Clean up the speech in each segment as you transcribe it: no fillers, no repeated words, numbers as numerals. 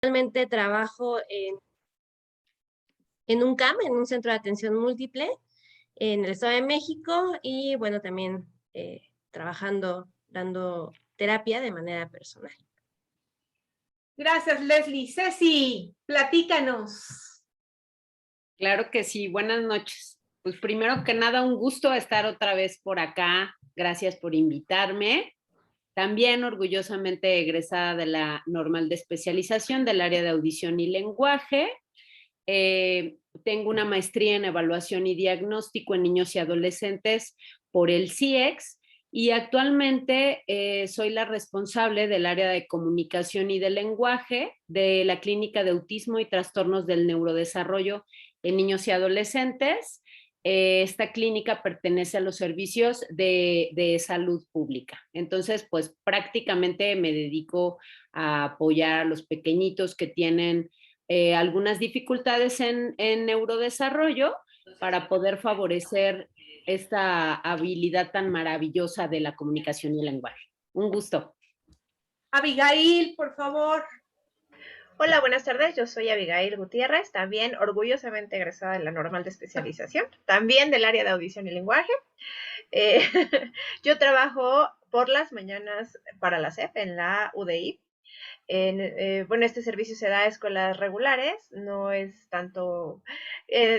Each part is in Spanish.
Actualmente trabajo en un CAM, en un centro de atención múltiple, en el Estado de México y bueno, también trabajando, dando terapia de manera personal. Gracias, Leslie. Ceci, platícanos. Claro que sí, buenas noches. Pues primero que nada, un gusto estar otra vez por acá. Gracias por invitarme. También orgullosamente egresada de la normal de especialización del área de audición y lenguaje. Tengo una maestría en evaluación y diagnóstico en niños y adolescentes por el CIEX y actualmente soy la responsable del área de comunicación y de lenguaje de la Clínica de Autismo y Trastornos del Neurodesarrollo en niños y adolescentes. Esta clínica pertenece a los servicios de salud pública. Entonces, pues prácticamente me dedico a apoyar a los pequeñitos que tienen algunas dificultades en neurodesarrollo para poder favorecer esta habilidad tan maravillosa de la comunicación y el lenguaje. Un gusto. Abigail, por favor. Hola, buenas tardes. Yo soy Abigail Gutiérrez, también orgullosamente egresada de la normal de especialización, también del área de audición y lenguaje. Eh, yo trabajo por las mañanas para la SEP en la UDI. Bueno, este servicio se da a escuelas regulares, no es tanto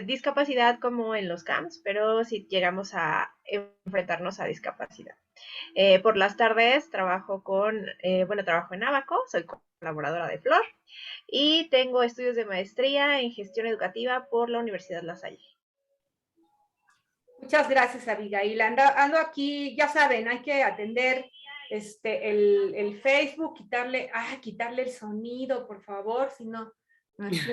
discapacidad como en los CAMS, pero sí llegamos a enfrentarnos a discapacidad. Por las tardes trabajo trabajo en Abaco, soy colaboradora de Flor y tengo estudios de maestría en gestión educativa por la Universidad La Salle. Muchas gracias, Abigail. Ando aquí, ya saben, hay que atender el Facebook, quitarle el sonido, por favor, si no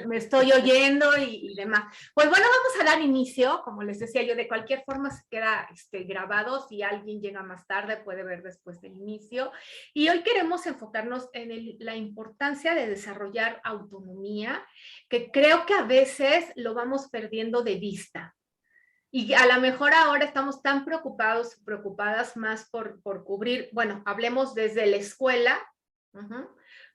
me estoy oyendo y demás. Pues bueno, vamos a dar inicio, como les decía yo, de cualquier forma se queda grabado, si alguien llega más tarde puede ver después del inicio. Y hoy queremos enfocarnos en la importancia de desarrollar autonomía, que creo que a veces lo vamos perdiendo de vista. Y a lo mejor ahora estamos tan preocupadas más por cubrir, bueno, hablemos desde la escuela,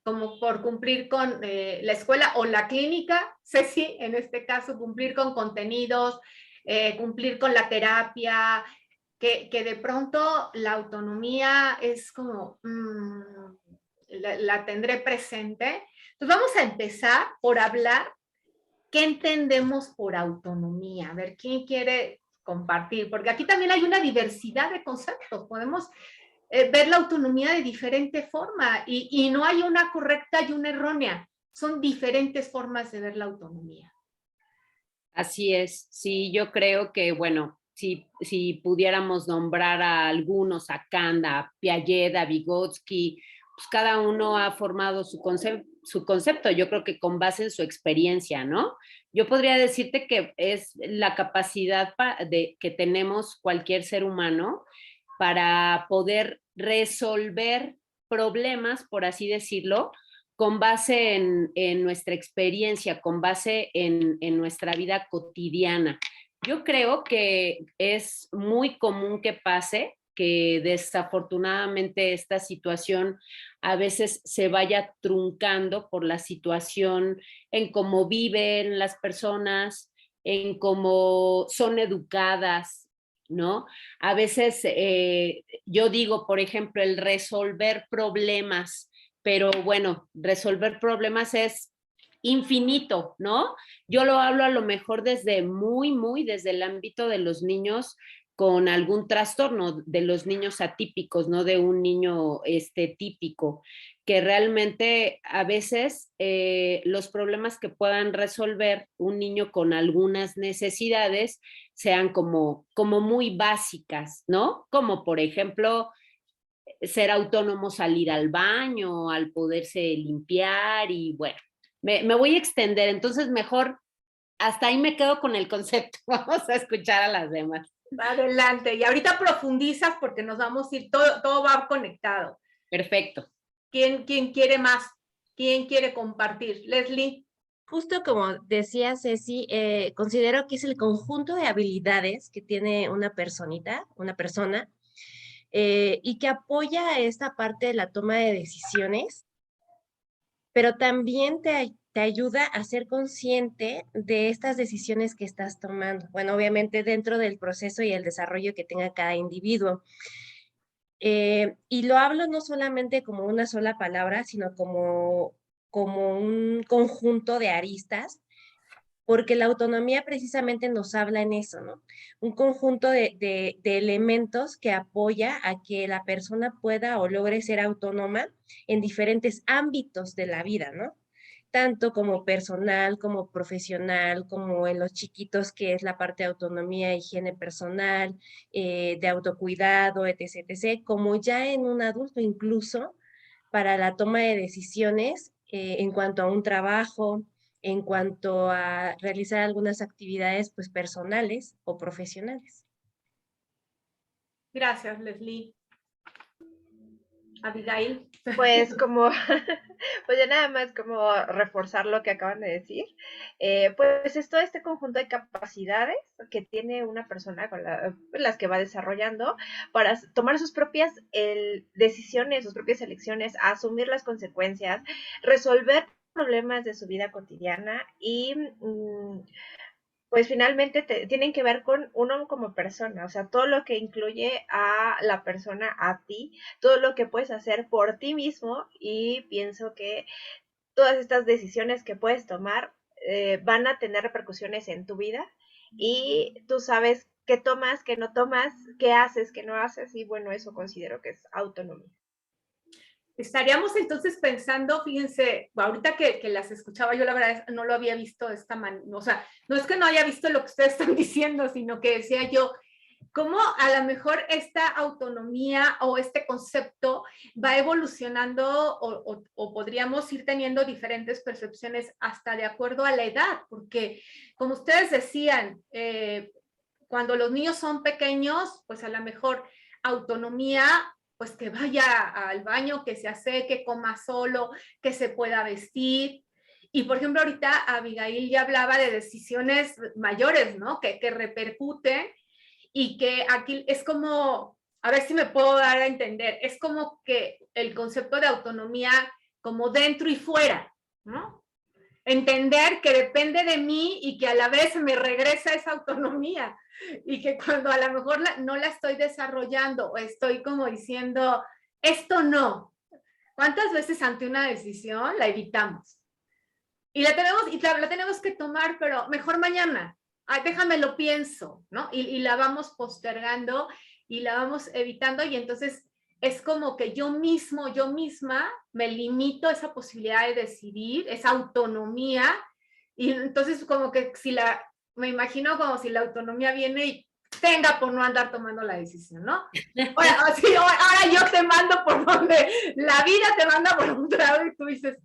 como por cumplir con la escuela o la clínica, Ceci, en este caso, cumplir con contenidos, cumplir con la terapia, que de pronto la autonomía es como, la tendré presente. Entonces vamos a empezar por hablar. ¿Qué entendemos por autonomía? A ver, ¿quién quiere compartir? Porque aquí también hay una diversidad de conceptos. Podemos ver la autonomía de diferente forma y no hay una correcta y una errónea. Son diferentes formas de ver la autonomía. Así es. Sí, yo creo que, bueno, si pudiéramos nombrar a algunos, a Kant, a Piaget, a Vygotsky, pues cada uno ha formado su concepto, yo creo que con base en su experiencia, ¿no? Yo podría decirte que es la capacidad que tenemos cualquier ser humano para poder resolver problemas, por así decirlo, con base en nuestra experiencia, con base en nuestra vida cotidiana. Yo creo que es muy común que pase que desafortunadamente esta situación a veces se vaya truncando por la situación en cómo viven las personas, en cómo son educadas, ¿no? A veces yo digo, por ejemplo, el resolver problemas, pero bueno, resolver problemas es infinito, ¿no? Yo lo hablo a lo mejor desde desde el ámbito de los niños con algún trastorno, de los niños atípicos, no de un niño típico, que realmente a veces los problemas que puedan resolver un niño con algunas necesidades sean como muy básicas, ¿no? Como por ejemplo ser autónomo, salir al baño, al poderse limpiar y bueno, me voy a extender, entonces mejor hasta ahí me quedo con el concepto, vamos a escuchar a las demás. Adelante, y ahorita profundizas porque nos vamos a ir, todo va conectado. Perfecto. ¿Quién quiere más? ¿Quién quiere compartir? Leslie. Justo como decía Ceci, considero que es el conjunto de habilidades que tiene una persona, y que apoya esta parte de la toma de decisiones pero también te ayuda a ser consciente de estas decisiones que estás tomando. Bueno, obviamente dentro del proceso y el desarrollo que tenga cada individuo. Y lo hablo no solamente como una sola palabra, sino como un conjunto de aristas, porque la autonomía precisamente nos habla en eso, ¿no? Un conjunto de elementos que apoya a que la persona pueda o logre ser autónoma en diferentes ámbitos de la vida, ¿no? Tanto como personal, como profesional, como en los chiquitos, que es la parte de autonomía, higiene personal, de autocuidado, etc., etc., como ya en un adulto, incluso para la toma de decisiones en cuanto a un trabajo, en cuanto a realizar algunas actividades pues personales o profesionales. Gracias, Leslie. Abigail. Pues como, pues ya nada más como reforzar lo que acaban de decir, pues es todo este conjunto de capacidades que tiene una persona con las que va desarrollando para tomar sus propias decisiones, sus propias elecciones, asumir las consecuencias, resolver problemas de su vida cotidiana y pues finalmente tienen que ver con uno como persona, o sea, todo lo que incluye a la persona, a ti, todo lo que puedes hacer por ti mismo, y pienso que todas estas decisiones que puedes tomar van a tener repercusiones en tu vida y tú sabes qué tomas, qué no tomas, qué haces, qué no haces, y bueno, eso considero que es autonomía. Estaríamos entonces pensando, fíjense, ahorita que las escuchaba, yo la verdad no lo había visto de esta manera, o sea, no es que no haya visto lo que ustedes están diciendo, sino que decía yo, cómo a lo mejor esta autonomía o este concepto va evolucionando o podríamos ir teniendo diferentes percepciones hasta de acuerdo a la edad, porque como ustedes decían, cuando los niños son pequeños, pues a lo mejor autonomía, pues que vaya al baño, que se aseque, que coma solo, que se pueda vestir. Y por ejemplo, ahorita Abigail ya hablaba de decisiones mayores, ¿no? Que repercuten y que aquí es como, a ver si me puedo dar a entender, es como que el concepto de autonomía como dentro y fuera, ¿no? Entender que depende de mí y que a la vez me regresa esa autonomía y que cuando a lo mejor no la estoy desarrollando o estoy como diciendo, esto no. ¿Cuántas veces ante una decisión la evitamos? Y la tenemos que tomar, pero mejor mañana. Ay, déjame lo pienso, ¿no? Y la vamos postergando y la vamos evitando y entonces es como que yo misma me limito a esa posibilidad de decidir, esa autonomía, y entonces como que me imagino como si la autonomía viene y tenga por no andar tomando la decisión, ¿no? Ahora yo te mando por donde, la vida te manda por un lado y tú dices,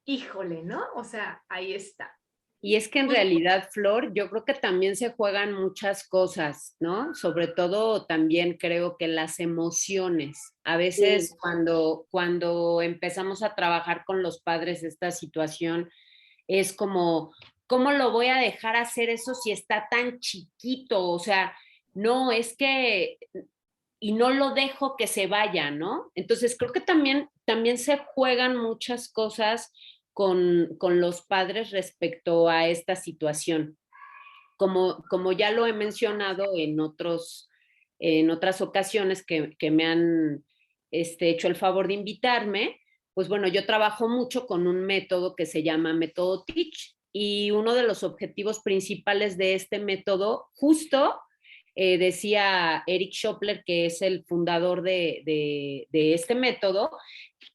híjole, ¿no? O sea, ahí está. Y es que en realidad, Flor, yo creo que también se juegan muchas cosas, ¿no? Sobre todo también creo que las emociones. A veces cuando empezamos a trabajar con los padres esta situación, es como, ¿cómo lo voy a dejar hacer eso si está tan chiquito? O sea, no, es que, y no lo dejo que se vaya, ¿no? Entonces creo que también se juegan muchas cosas con los padres respecto a esta situación. Como ya lo he mencionado en otras ocasiones que me han hecho el favor de invitarme, pues bueno, yo trabajo mucho con un método que se llama método Teach, y uno de los objetivos principales de este método, justo decía Eric Schopler, que es el fundador de este método,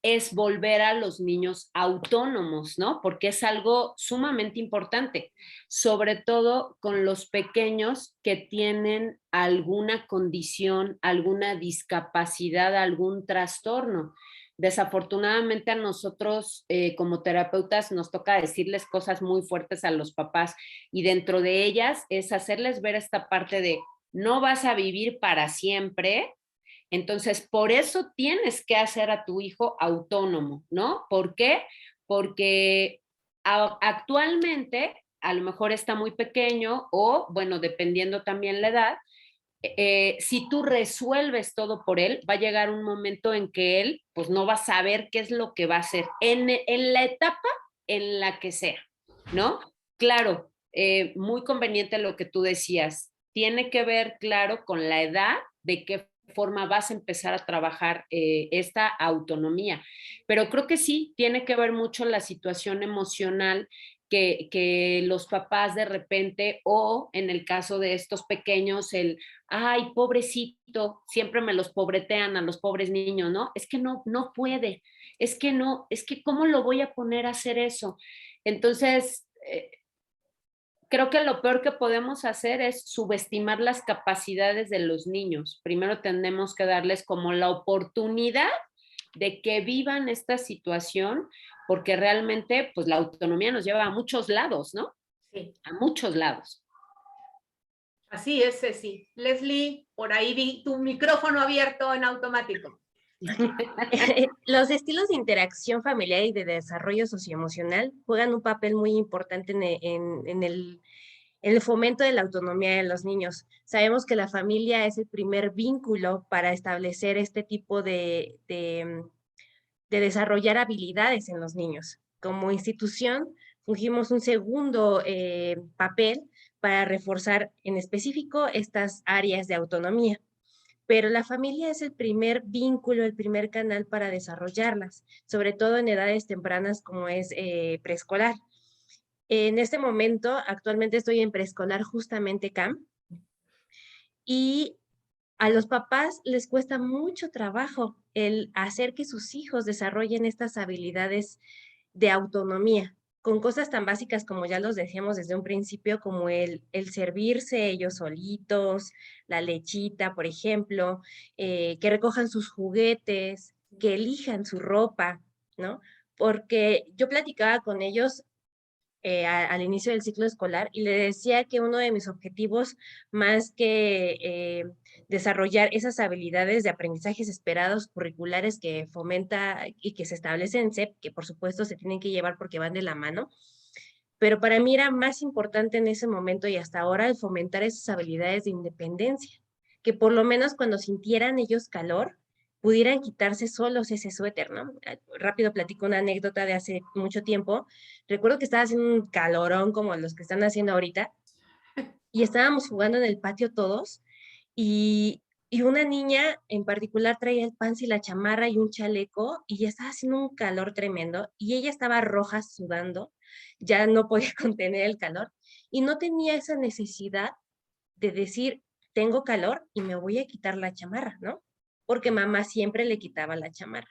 es volver a los niños autónomos, ¿no? Porque es algo sumamente importante, sobre todo con los pequeños que tienen alguna condición, alguna discapacidad, algún trastorno. Desafortunadamente a nosotros como terapeutas nos toca decirles cosas muy fuertes a los papás, y dentro de ellas es hacerles ver esta parte de no vas a vivir para siempre. Entonces, por eso tienes que hacer a tu hijo autónomo, ¿no? ¿Por qué? Porque actualmente a lo mejor está muy pequeño o, bueno, dependiendo también la edad, si tú resuelves todo por él, va a llegar un momento en que él pues no va a saber qué es lo que va a hacer en la etapa en la que sea, ¿no? Claro, muy conveniente lo que tú decías, tiene que ver, claro, con la edad, de qué forma vas a empezar a trabajar esta autonomía. Pero creo que sí, tiene que ver mucho la situación emocional que los papás de repente, o en el caso de estos pequeños, ay, pobrecito, siempre me los pobretean a los pobres niños, ¿no? Es que no puede, es que no, es que ¿cómo lo voy a poner a hacer eso? Entonces, creo que lo peor que podemos hacer es subestimar las capacidades de los niños. Primero tenemos que darles como la oportunidad de que vivan esta situación, porque realmente pues la autonomía nos lleva a muchos lados, ¿no? Sí. A muchos lados. Así es, Ceci. Leslie, por ahí vi tu micrófono abierto en automático. Los estilos de interacción familiar y de desarrollo socioemocional juegan un papel muy importante en el fomento de la autonomía de los niños. Sabemos que la familia es el primer vínculo para establecer este tipo de desarrollar habilidades en los niños. Como institución, fungimos un segundo papel para reforzar en específico estas áreas de autonomía, pero la familia es el primer vínculo, el primer canal para desarrollarlas, sobre todo en edades tempranas como es preescolar. En este momento, actualmente estoy en preescolar justamente CAM, y a los papás les cuesta mucho trabajo el hacer que sus hijos desarrollen estas habilidades de autonomía, con cosas tan básicas como ya los decíamos desde un principio, como el servirse ellos solitos, la lechita, por ejemplo, que recojan sus juguetes, que elijan su ropa, ¿no? Porque yo platicaba con ellos al inicio del ciclo escolar y le decía que uno de mis objetivos, más que desarrollar esas habilidades de aprendizajes esperados curriculares que fomenta y que se establecen en CEP, que por supuesto se tienen que llevar porque van de la mano, pero para mí era más importante en ese momento y hasta ahora el fomentar esas habilidades de independencia, que por lo menos cuando sintieran ellos calor, pudieran quitarse solos ese suéter, ¿no? Rápido platico una anécdota de hace mucho tiempo. Recuerdo que estaba haciendo un calorón como los que están haciendo ahorita y estábamos jugando en el patio todos y una niña en particular traía el pants y la chamarra y un chaleco y ya estaba haciendo un calor tremendo y ella estaba roja sudando, ya no podía contener el calor y no tenía esa necesidad de decir, tengo calor y me voy a quitar la chamarra, ¿no? Porque mamá siempre le quitaba la chamarra.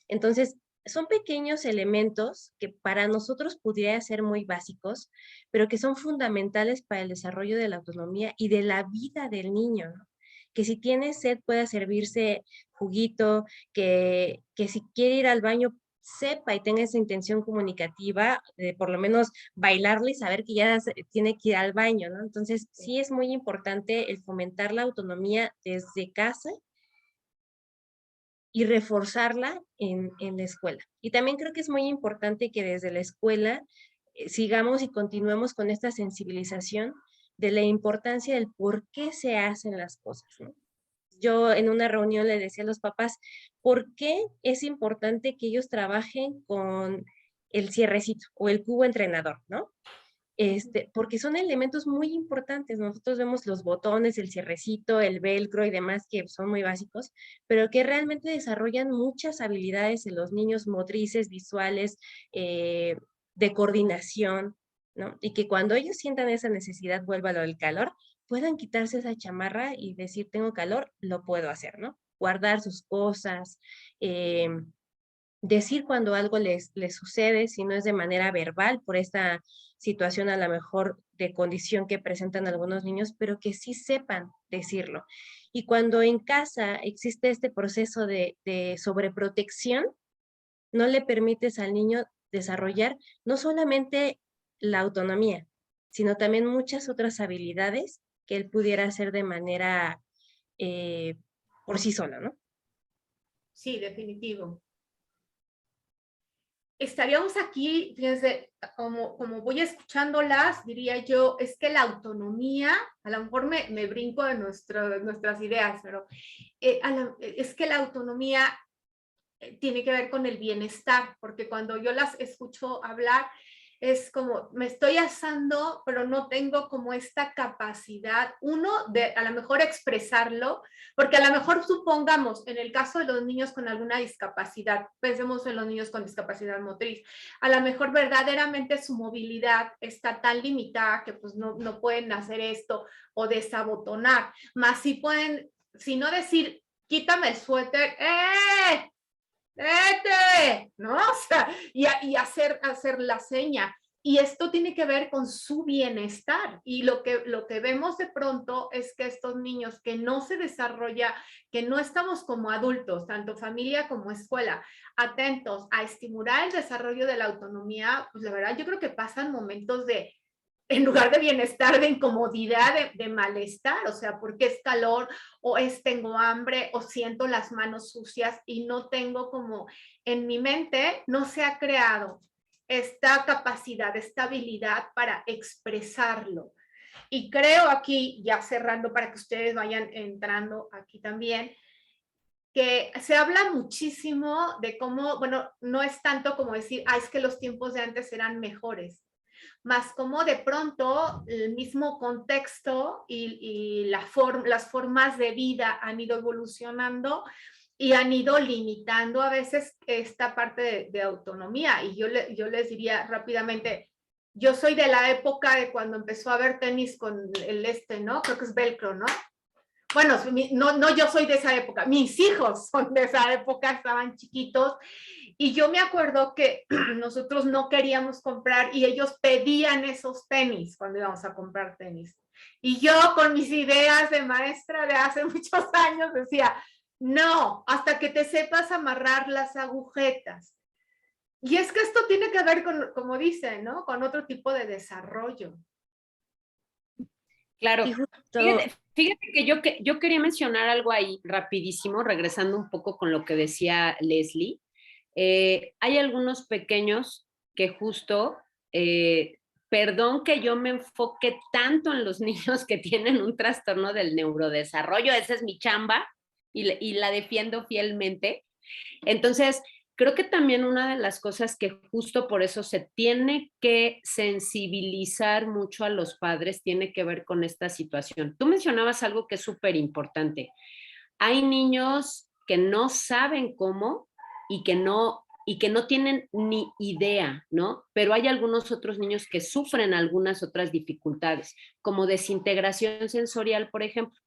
Entonces, son pequeños elementos que para nosotros pudieran ser muy básicos, pero que son fundamentales para el desarrollo de la autonomía y de la vida del niño, ¿no? Que si tiene sed pueda servirse juguito, que si quiere ir al baño sepa y tenga esa intención comunicativa de por lo menos bailarle y saber que ya tiene que ir al baño, ¿no? Entonces, sí es muy importante el fomentar la autonomía desde casa y reforzarla en la escuela. Y también creo que es muy importante que desde la escuela sigamos y continuemos con esta sensibilización de la importancia del por qué se hacen las cosas, ¿no? Yo en una reunión le decía a los papás, ¿por qué es importante que ellos trabajen con el cierrecito o el cubo entrenador, ¿no? Porque son elementos muy importantes. Nosotros vemos los botones, el cierrecito, el velcro y demás que son muy básicos, pero que realmente desarrollan muchas habilidades en los niños motrices, visuales, de coordinación, ¿no? Y que cuando ellos sientan esa necesidad, vuelva lo del calor, puedan quitarse esa chamarra y decir, tengo calor, lo puedo hacer, ¿no? Guardar sus cosas, decir cuando algo les sucede, si no es de manera verbal, por esta situación a lo mejor de condición que presentan algunos niños, pero que sí sepan decirlo. Y cuando en casa existe este proceso de sobreprotección, no le permites al niño desarrollar no solamente la autonomía, sino también muchas otras habilidades que él pudiera hacer de manera eh, por sí solo, ¿no? Sí, definitivo. estaríamos aquí, fíjense, como voy escuchándolas, diría yo, es que la autonomía, a lo mejor me brinco de nuestras ideas, pero es que la autonomía tiene que ver con el bienestar, porque cuando yo las escucho hablar, es como, me estoy asando, pero no tengo como esta capacidad, uno, de a lo mejor expresarlo, porque a lo mejor supongamos, en el caso de los niños con alguna discapacidad, pensemos en los niños con discapacidad motriz, a lo mejor verdaderamente su movilidad está tan limitada que pues no pueden hacer esto o desabotonar, más si pueden, si no decir, quítame el suéter, ¡vete! ¿No? O sea, y hacer la seña. Y esto tiene que ver con su bienestar. Y lo que vemos de pronto es que estos niños que no se desarrolla, que no estamos como adultos, tanto familia como escuela, atentos a estimular el desarrollo de la autonomía, pues la verdad yo creo que pasan momentos de, en lugar de bienestar, de incomodidad, de malestar, o sea, porque es calor, o es tengo hambre, o siento las manos sucias y no tengo como, en mi mente no se ha creado esta capacidad, esta habilidad para expresarlo. Y creo aquí, ya cerrando para que ustedes vayan entrando aquí también, que se habla muchísimo de cómo, bueno, no es tanto como decir, es que los tiempos de antes eran mejores, más como de pronto el mismo contexto y las formas de vida han ido evolucionando y han ido limitando a veces esta parte de autonomía. Y yo les diría rápidamente, yo soy de la época de cuando empezó a haber tenis con ¿no? Creo que es velcro, ¿no? Bueno, no yo soy de esa época, mis hijos son de esa época, estaban chiquitos, y yo me acuerdo que nosotros no queríamos comprar y ellos pedían esos tenis cuando íbamos a comprar tenis. Y yo con mis ideas de maestra de hace muchos años decía, no, hasta que te sepas amarrar las agujetas. Y es que esto tiene que ver con, como dicen, ¿no? Con otro tipo de desarrollo. Claro. Y justo, Fíjate que yo quería mencionar algo ahí rapidísimo, regresando un poco con lo que decía Leslie. Hay algunos pequeños que justo, perdón que yo me enfoque tanto en los niños que tienen un trastorno del neurodesarrollo, esa es mi chamba y la defiendo fielmente. Entonces, creo que también una de las cosas que justo por eso se tiene que sensibilizar mucho a los padres tiene que ver con esta situación. Tú mencionabas algo que es súper importante. Hay niños que no saben cómo y que no tienen ni idea, ¿no? Pero hay algunos otros niños que sufren algunas otras dificultades, como desintegración sensorial, por ejemplo.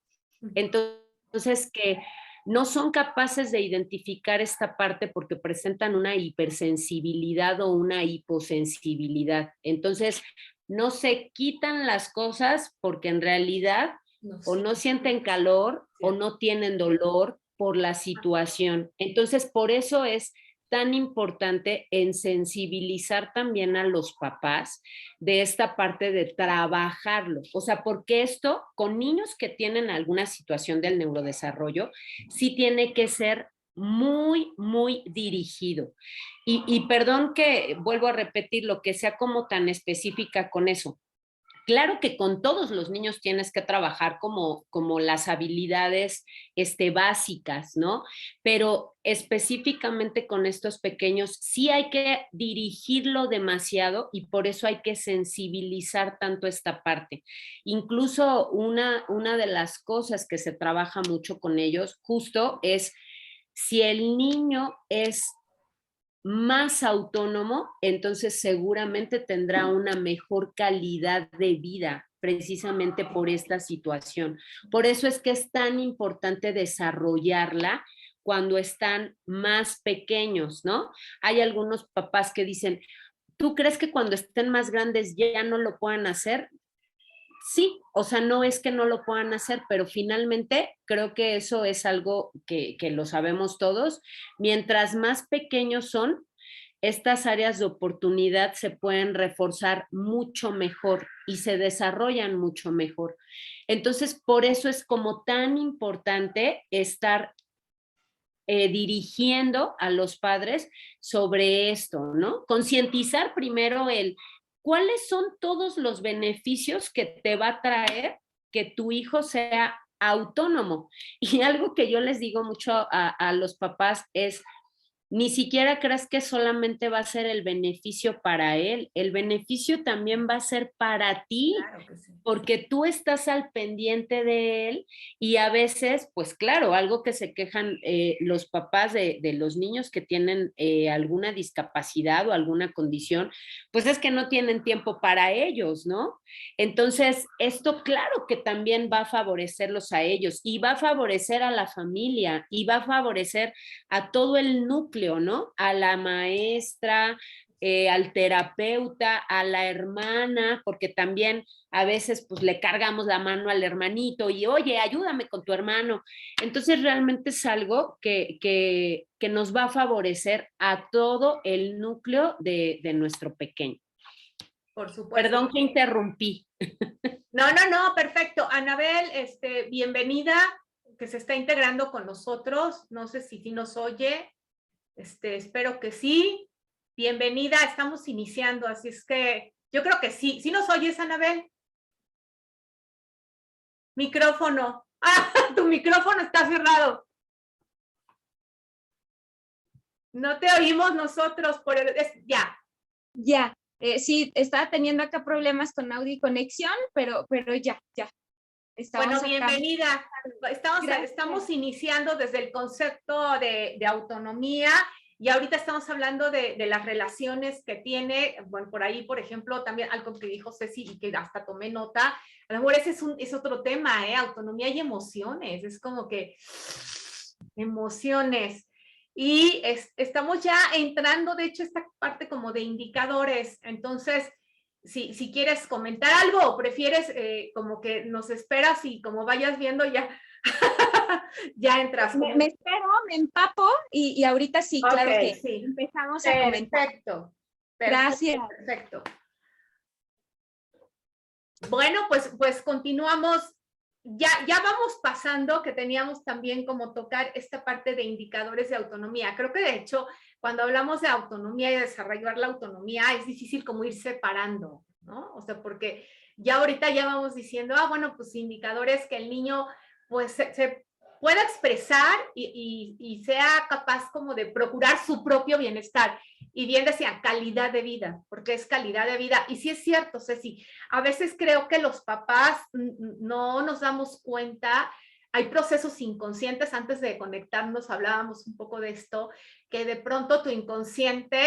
Entonces, que no son capaces de identificar esta parte porque presentan una hipersensibilidad o una hiposensibilidad. Entonces, no se quitan las cosas porque en realidad o no sienten calor o no tienen dolor por la situación. Entonces, por eso es tan importante en sensibilizar también a los papás de esta parte de trabajarlo. O sea, porque esto con niños que tienen alguna situación del neurodesarrollo, sí tiene que ser muy, muy dirigido. Y perdón que vuelvo a repetir lo que sea como tan específica con eso. Claro que con todos los niños tienes que trabajar como las habilidades básicas, ¿no? Pero específicamente con estos pequeños sí hay que dirigirlo demasiado y por eso hay que sensibilizar tanto esta parte. Incluso una de las cosas que se trabaja mucho con ellos justo es si el niño es más autónomo, entonces seguramente tendrá una mejor calidad de vida precisamente por esta situación. Por eso es que es tan importante desarrollarla cuando están más pequeños, ¿no? Hay algunos papás que dicen, ¿tú crees que cuando estén más grandes ya no lo puedan hacer? Sí, o sea, no es que no lo puedan hacer, pero finalmente creo que eso es algo que lo sabemos todos. Mientras más pequeños son, estas áreas de oportunidad se pueden reforzar mucho mejor y se desarrollan mucho mejor. Entonces, por eso es como tan importante estar dirigiendo a los padres sobre esto, ¿no? Concientizar primero cuáles son todos los beneficios que te va a traer que tu hijo sea autónomo. Y algo que yo les digo mucho a los papás es, ni siquiera creas que solamente va a ser el beneficio para él, el beneficio también va a ser para ti, Claro que sí. porque tú estás al pendiente de él y a veces, pues claro, algo que se quejan los papás de los niños que tienen alguna discapacidad o alguna condición, pues es que no tienen tiempo para ellos, ¿no? Entonces, esto claro que también va a favorecerlos a ellos y va a favorecer a la familia y va a favorecer a todo el núcleo, ¿no? A la maestra, al terapeuta, a la hermana, porque también a veces pues le cargamos la mano al hermanito y oye, ayúdame con tu hermano. Entonces realmente es algo que nos va a favorecer a todo el núcleo de nuestro pequeño. Por supuesto. Perdón que interrumpí. No, no, no, perfecto. Anabel, bienvenida, que se está integrando con nosotros. No sé si nos oye. Espero que sí. Bienvenida, estamos iniciando, así es que yo creo que sí. ¿Sí nos oyes, Anabel? Micrófono. Ah, tu micrófono está cerrado. No te oímos nosotros, ya. Ya, sí, estaba teniendo acá problemas con audio y conexión, pero ya. Bueno, Acá. bienvenida. Estamos iniciando desde el concepto de autonomía y ahorita estamos hablando de las relaciones que tiene, bueno, por ahí, por ejemplo, también algo que dijo Ceci y que hasta tomé nota, a lo mejor ese es otro tema, autonomía y emociones, es como que emociones. Y estamos ya entrando, de hecho, esta parte como de indicadores, entonces, si quieres comentar algo o prefieres como que nos esperas y como vayas viendo ya, ya entras. Me espero, me empapo y ahorita sí, claro que sí. Empezamos a comentar. Perfecto. Gracias. Perfecto. Bueno, pues continuamos. Ya vamos pasando, que teníamos también como tocar esta parte de indicadores de autonomía. Creo que de hecho, cuando hablamos de autonomía y de desarrollar la autonomía, es difícil como ir separando, ¿no? O sea, porque ya ahorita ya vamos diciendo, bueno, pues indicadores que el niño pues se pueda expresar y sea capaz como de procurar su propio bienestar. Y bien decía, calidad de vida, porque es calidad de vida. Y sí es cierto, Ceci, a veces creo que los papás no nos damos cuenta, hay procesos inconscientes, antes de conectarnos hablábamos un poco de esto, que de pronto tu inconsciente,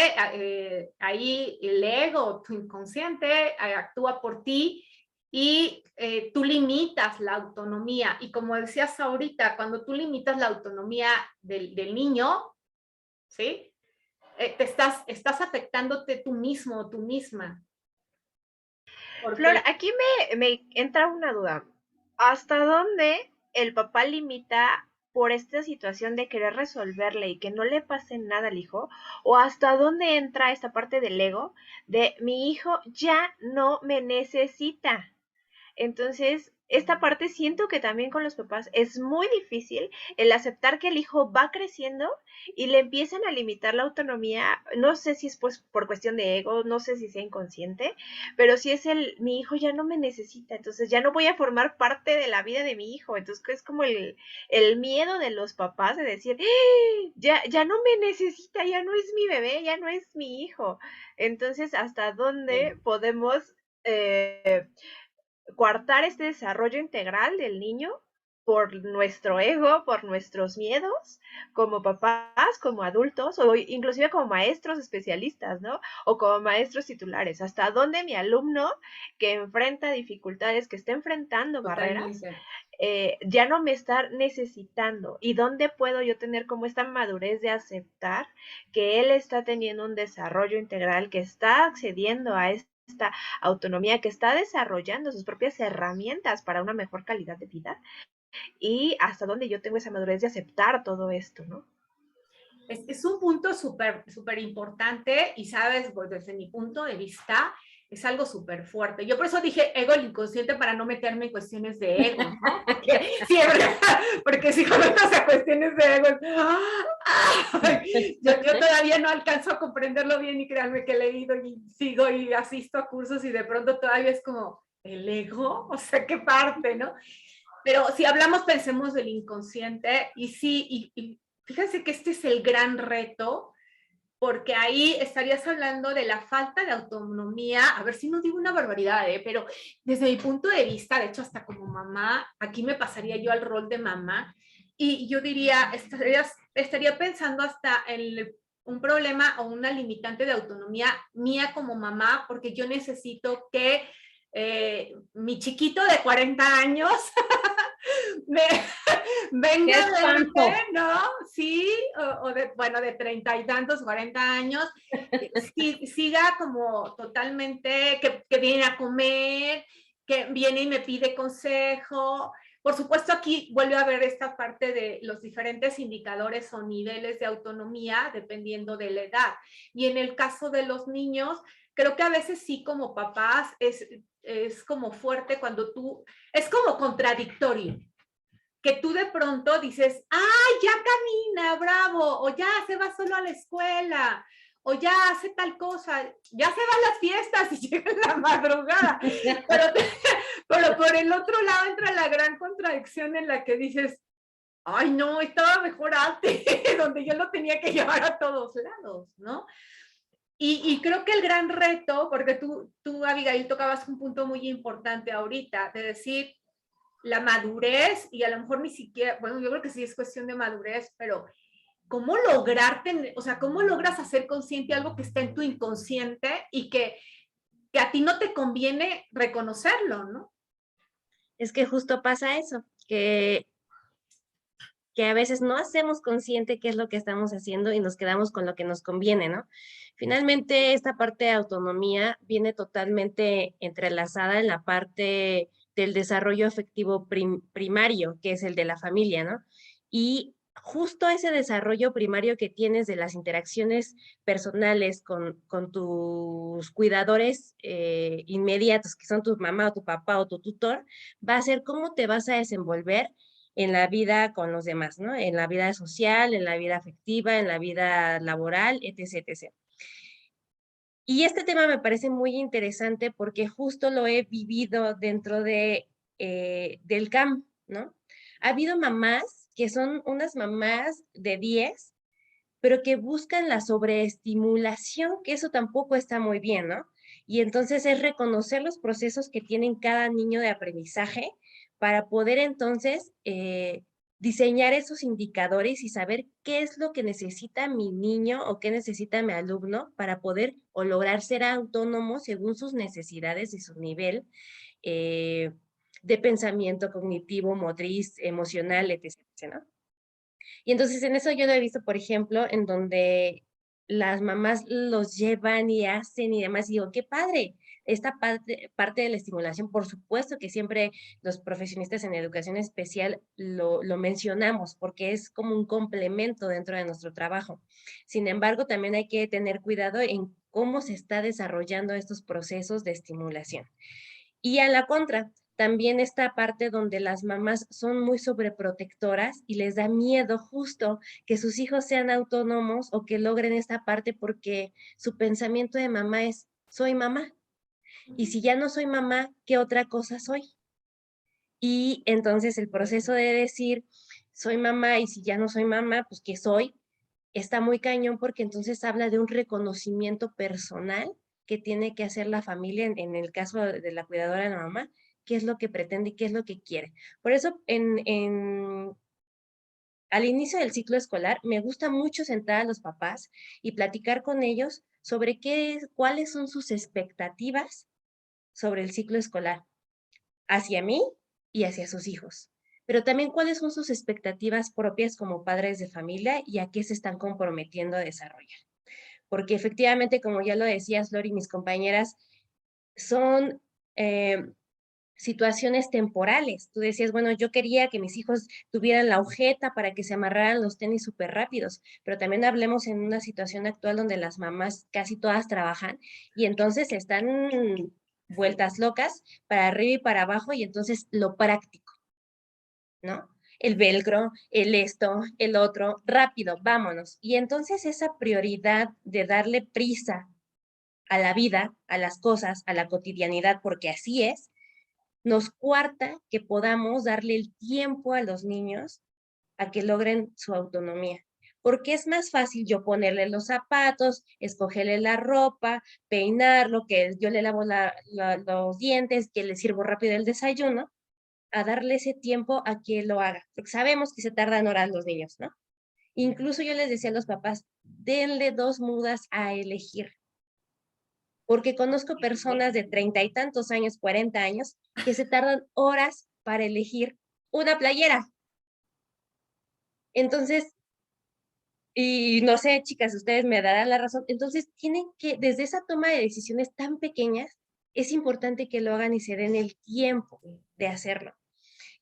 ahí el ego, tu inconsciente actúa por ti y tú limitas la autonomía. Y como decías ahorita, cuando tú limitas la autonomía del niño, ¿sí? Estás afectándote tú mismo o tú misma. Porque... Flor, aquí me entra una duda. ¿Hasta dónde el papá limita por esta situación de querer resolverle y que no le pase nada al hijo? ¿O hasta dónde entra esta parte del ego de mi hijo ya no me necesita? Entonces, esta parte siento que también con los papás es muy difícil el aceptar que el hijo va creciendo y le empiezan a limitar la autonomía. No sé si es pues por cuestión de ego, no sé si sea inconsciente, pero si es mi hijo ya no me necesita, entonces ya no voy a formar parte de la vida de mi hijo. Entonces es como el miedo de los papás de decir, ya no me necesita, ya no es mi bebé, ya no es mi hijo. Entonces, ¿hasta dónde podemos coartar este desarrollo integral del niño por nuestro ego, por nuestros miedos, como papás, como adultos, o inclusive como maestros especialistas, ¿no? O como maestros titulares. ¿Hasta dónde mi alumno que enfrenta dificultades, que está enfrentando barreras, ya no me está necesitando? ¿Y dónde puedo yo tener como esta madurez de aceptar que él está teniendo un desarrollo integral, que está accediendo a esta autonomía, que está desarrollando sus propias herramientas para una mejor calidad de vida? Y hasta dónde yo tengo esa madurez de aceptar todo esto, ¿no? Es un punto súper importante y sabes, pues, desde mi punto de vista, es algo súper fuerte. Yo por eso dije ego el inconsciente para no meterme en cuestiones de ego, ¿no? Porque siempre, porque si me meto a cuestiones de ego, yo todavía no alcanzo a comprenderlo bien y créanme que he leído y sigo y asisto a cursos y de pronto todavía es como, ¿el ego? O sea, ¿qué parte, no? Pero si hablamos, pensemos del inconsciente y sí, y fíjense que este es el gran reto, porque ahí estarías hablando de la falta de autonomía, a ver si no digo una barbaridad, pero desde mi punto de vista, de hecho hasta como mamá, aquí me pasaría yo al rol de mamá, y yo diría, estaría pensando hasta en un problema o una limitante de autonomía mía como mamá, porque yo necesito que mi chiquito de 40 años me, venga de, ¿no? Sí, o de, bueno, de 30 y tantos, 40 años, siga como totalmente, que viene a comer, que viene y me pide consejo. Por supuesto, aquí vuelve a ver esta parte de los diferentes indicadores o niveles de autonomía dependiendo de la edad. Y en el caso de los niños, creo que a veces sí como papás es como fuerte cuando tú, es como contradictorio que tú de pronto dices, ¡ay, ya camina, bravo! O ya se va solo a la escuela, o ya hace tal cosa, ya se va a las fiestas y llega en la madrugada. Pero por el otro lado entra la gran contradicción en la que dices, ¡ay, no, estaba mejor antes, donde yo lo tenía que llevar a todos lados, ¿no? Y creo que el gran reto, porque tú, Abigail, tocabas un punto muy importante ahorita, de decir, la madurez, y a lo mejor ni siquiera, bueno, yo creo que sí es cuestión de madurez, pero ¿cómo lograr tener, o sea, cómo logras hacer consciente algo que está en tu inconsciente y que a ti no te conviene reconocerlo, ¿no? Es que justo pasa eso, que a veces no hacemos consciente qué es lo que estamos haciendo y nos quedamos con lo que nos conviene, ¿no? Finalmente, esta parte de autonomía viene totalmente entrelazada en la parte del desarrollo afectivo primario, que es el de la familia, ¿no? Y justo ese desarrollo primario que tienes de las interacciones personales con tus cuidadores inmediatos, que son tu mamá o tu papá o tu tutor, va a ser cómo te vas a desenvolver en la vida con los demás, ¿no? En la vida social, en la vida afectiva, en la vida laboral, etc., etc. Y este tema me parece muy interesante porque justo lo he vivido dentro del CAM, ¿no? Ha habido mamás que son unas mamás de 10, pero que buscan la sobreestimulación, que eso tampoco está muy bien, ¿no? Y entonces es reconocer los procesos que tienen cada niño de aprendizaje para poder entonces diseñar esos indicadores y saber qué es lo que necesita mi niño o qué necesita mi alumno para poder o lograr ser autónomo según sus necesidades y su nivel de pensamiento cognitivo, motriz, emocional, etc., ¿no? Y entonces en eso yo lo he visto, por ejemplo, en donde las mamás los llevan y hacen y demás, y digo, qué padre, esta parte de la estimulación, por supuesto que siempre los profesionistas en educación especial lo mencionamos, porque es como un complemento dentro de nuestro trabajo. Sin embargo, también hay que tener cuidado en cómo se está desarrollando estos procesos de estimulación. Y a la contra, también esta parte donde las mamás son muy sobreprotectoras y les da miedo justo que sus hijos sean autónomos o que logren esta parte porque su pensamiento de mamá es, soy mamá. Y si ya no soy mamá, ¿qué otra cosa soy? Y entonces el proceso de decir, soy mamá y si ya no soy mamá, pues ¿qué soy? Está muy cañón porque entonces habla de un reconocimiento personal que tiene que hacer la familia, en el caso de la cuidadora de la mamá, qué es lo que pretende y qué es lo que quiere. Por eso, al inicio del ciclo escolar, me gusta mucho sentar a los papás y platicar con ellos sobre cuáles son sus expectativas sobre el ciclo escolar, hacia mí y hacia sus hijos. Pero también cuáles son sus expectativas propias como padres de familia y a qué se están comprometiendo a desarrollar. Porque efectivamente, como ya lo decías, Lori, mis compañeras son situaciones temporales. Tú decías, bueno, yo quería que mis hijos tuvieran la agujeta para que se amarraran los tenis súper rápidos, pero también hablemos en una situación actual donde las mamás casi todas trabajan y entonces están vueltas locas para arriba y para abajo y entonces lo práctico, ¿no? El velcro, el esto, el otro, rápido, vámonos. Y entonces esa prioridad de darle prisa a la vida, a las cosas, a la cotidianidad, porque así es, nos cuarta que podamos darle el tiempo a los niños a que logren su autonomía. Porque es más fácil yo ponerle los zapatos, escogerle la ropa, peinarlo, que yo le lavo los dientes, que le sirvo rápido el desayuno, a darle ese tiempo a que lo haga. Porque sabemos que se tardan horas los niños, ¿no? Incluso yo les decía a los papás, denle 2 mudas a elegir. Porque conozco personas de 30 y tantos años, 40 años, que se tardan horas para elegir una playera. Entonces, y no sé, chicas, ustedes me darán la razón. Entonces, tienen que, desde esa toma de decisiones tan pequeñas, es importante que lo hagan y se den el tiempo de hacerlo.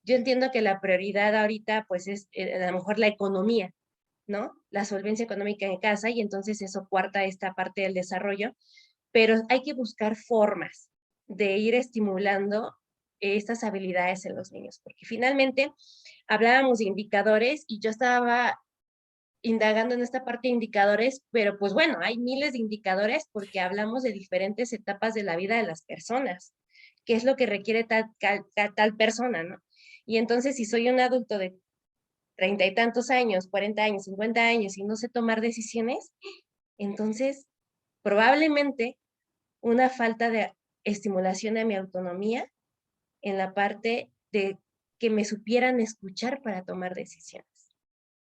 Yo entiendo que la prioridad ahorita, pues, es a lo mejor la economía, ¿no? La solvencia económica en casa, y entonces eso cuarta esta parte del desarrollo, pero hay que buscar formas de ir estimulando estas habilidades en los niños, porque finalmente hablábamos de indicadores y yo estaba indagando en esta parte de indicadores, pero pues bueno, hay miles de indicadores porque hablamos de diferentes etapas de la vida de las personas, qué es lo que requiere tal persona, ¿no? Y entonces, si soy un adulto de 30 y tantos años, 40 años, 50 años y no sé tomar decisiones, entonces probablemente una falta de estimulación a mi autonomía en la parte de que me supieran escuchar para tomar decisiones.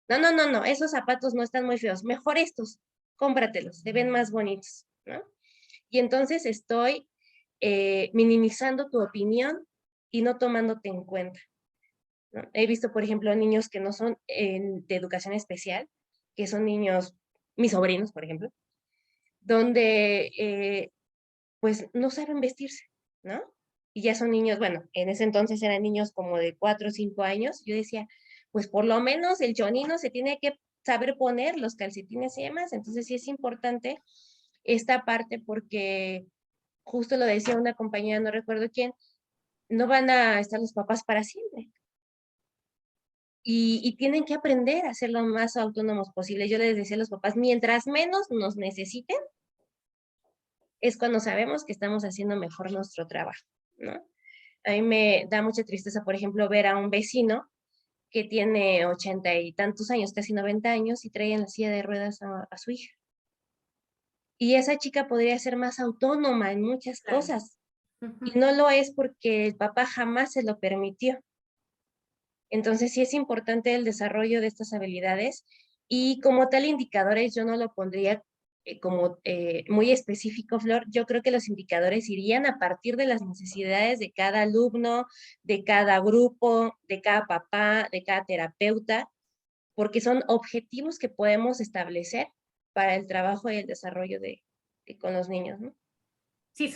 No, no, no, no, esos zapatos no están muy feos, mejor estos, cómpratelos, se ven más bonitos, ¿no? Y entonces estoy minimizando tu opinión y no tomándote en cuenta, ¿no? He visto, por ejemplo, niños que no son de educación especial, que son niños, mis sobrinos, por ejemplo, donde pues no saben vestirse, ¿no? Y ya son niños, bueno, en ese entonces eran niños como de 4 o 5 años, yo decía, pues por lo menos el chonino se tiene que saber poner los calcetines y demás, entonces sí es importante esta parte porque justo lo decía una compañera, no recuerdo quién, no van a estar los papás para siempre. Y tienen que aprender a ser lo más autónomos posible. Yo les decía a los papás, mientras menos nos necesiten, es cuando sabemos que estamos haciendo mejor nuestro trabajo, ¿no? A mí me da mucha tristeza, por ejemplo, ver a un vecino que tiene 80 y tantos años, casi 90 años, y trae en la silla de ruedas a su hija. Y esa chica podría ser más autónoma en muchas Claro. cosas, Ujú. y no lo es porque el papá jamás se lo permitió. Entonces, sí es importante el desarrollo de estas habilidades y como tal indicadores yo no lo pondría como muy específico, Flor. Yo creo que los indicadores irían a partir de las necesidades de cada alumno, de cada grupo, de cada papá, de cada terapeuta, porque son objetivos que podemos establecer para el trabajo y el desarrollo con los niños, ¿no? Sí,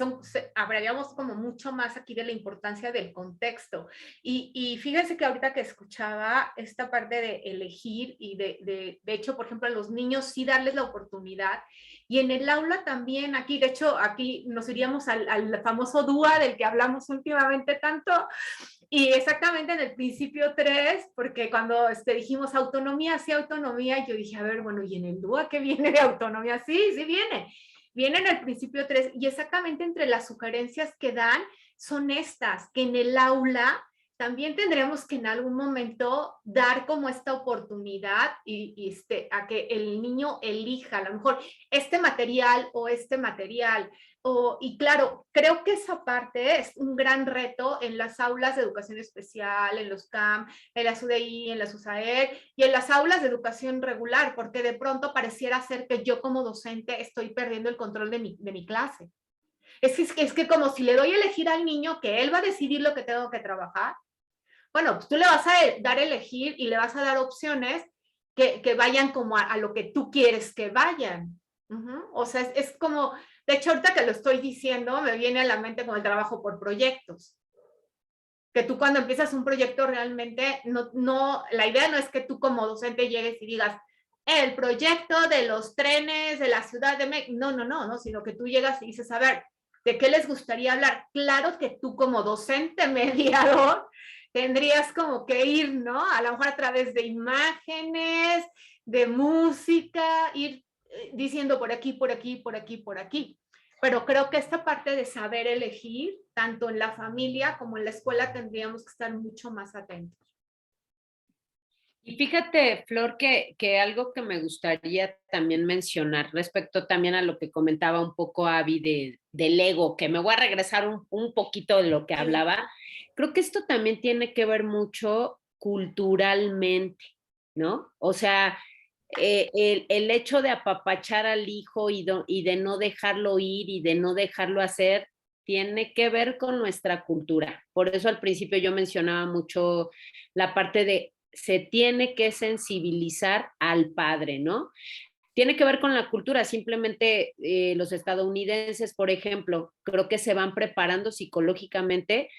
hablaríamos como mucho más aquí de la importancia del contexto. Y fíjense que ahorita que escuchaba esta parte de elegir y de hecho, por ejemplo, a los niños sí darles la oportunidad. Y en el aula también, aquí, de hecho, aquí nos iríamos al famoso DUA del que hablamos últimamente tanto. Y exactamente en el principio 3, porque cuando dijimos autonomía, sí, autonomía, yo dije, a ver, bueno, ¿y en el DUA qué viene de autonomía? Sí, sí viene. Viene en el principio 3 y exactamente entre las sugerencias que dan son estas, que en el aula también tendremos que en algún momento dar como esta oportunidad a que el niño elija a lo mejor este material o este material. Y claro, creo que esa parte es un gran reto en las aulas de educación especial, en los CAM, en las UDI, en las USAER y en las aulas de educación regular, porque de pronto pareciera ser que yo como docente estoy perdiendo el control de mi clase. Es que como si le doy a elegir al niño que él va a decidir lo que tengo que trabajar, bueno, pues tú le vas a dar a elegir y le vas a dar opciones que vayan como a lo que tú quieres que vayan. O sea, es como, de hecho, ahorita que lo estoy diciendo, me viene a la mente como el trabajo por proyectos. que tú cuando empiezas un proyecto realmente, la idea no es que tú como docente llegues y digas, el proyecto de los trenes de la Ciudad de México, no, sino que tú llegas y dices, a ver, ¿de qué les gustaría hablar? Claro que tú como docente mediador tendrías como que ir, ¿no? A lo mejor a través de imágenes, de música, ir diciendo por aquí, por aquí, por aquí, por aquí. Pero creo que esta parte de saber elegir, tanto en la familia como en la escuela, tendríamos que estar mucho más atentos. Y fíjate, Flor, que algo que me gustaría también mencionar respecto también a lo que comentaba un poco Abby del ego, que me voy a regresar un poquito de lo que hablaba, creo que esto también tiene que ver mucho culturalmente, ¿no? O sea, el hecho de apapachar al hijo y de no dejarlo ir y de no dejarlo hacer, tiene que ver con nuestra cultura. Por eso al principio yo mencionaba mucho la parte de se tiene que sensibilizar al padre, ¿no? Tiene que ver con la cultura, simplemente los estadounidenses, por ejemplo, creo que se van preparando psicológicamente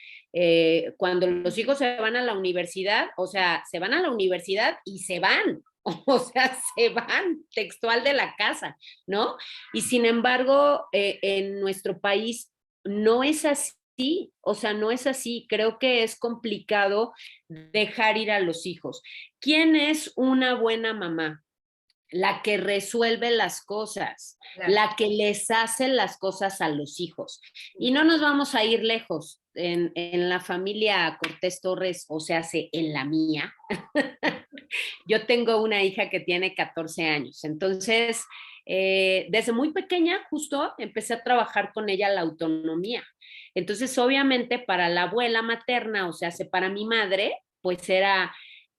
cuando los hijos se van a la universidad, o sea, se van a la universidad y se van, o sea, se van textual de la casa, ¿no? Y sin embargo, en nuestro país no es así. O sea, no es así. Creo que es complicado dejar ir a los hijos. ¿Quién es una buena mamá? La que resuelve las cosas, Claro. la que les hace las cosas a los hijos. Y no nos vamos a ir lejos. En la familia Cortés Torres, o sea, en la mía, yo tengo una hija que tiene 14 años. Entonces, desde muy pequeña, justo, empecé a trabajar con ella la autonomía. Entonces, obviamente, para la abuela materna, o sea, para mi madre, pues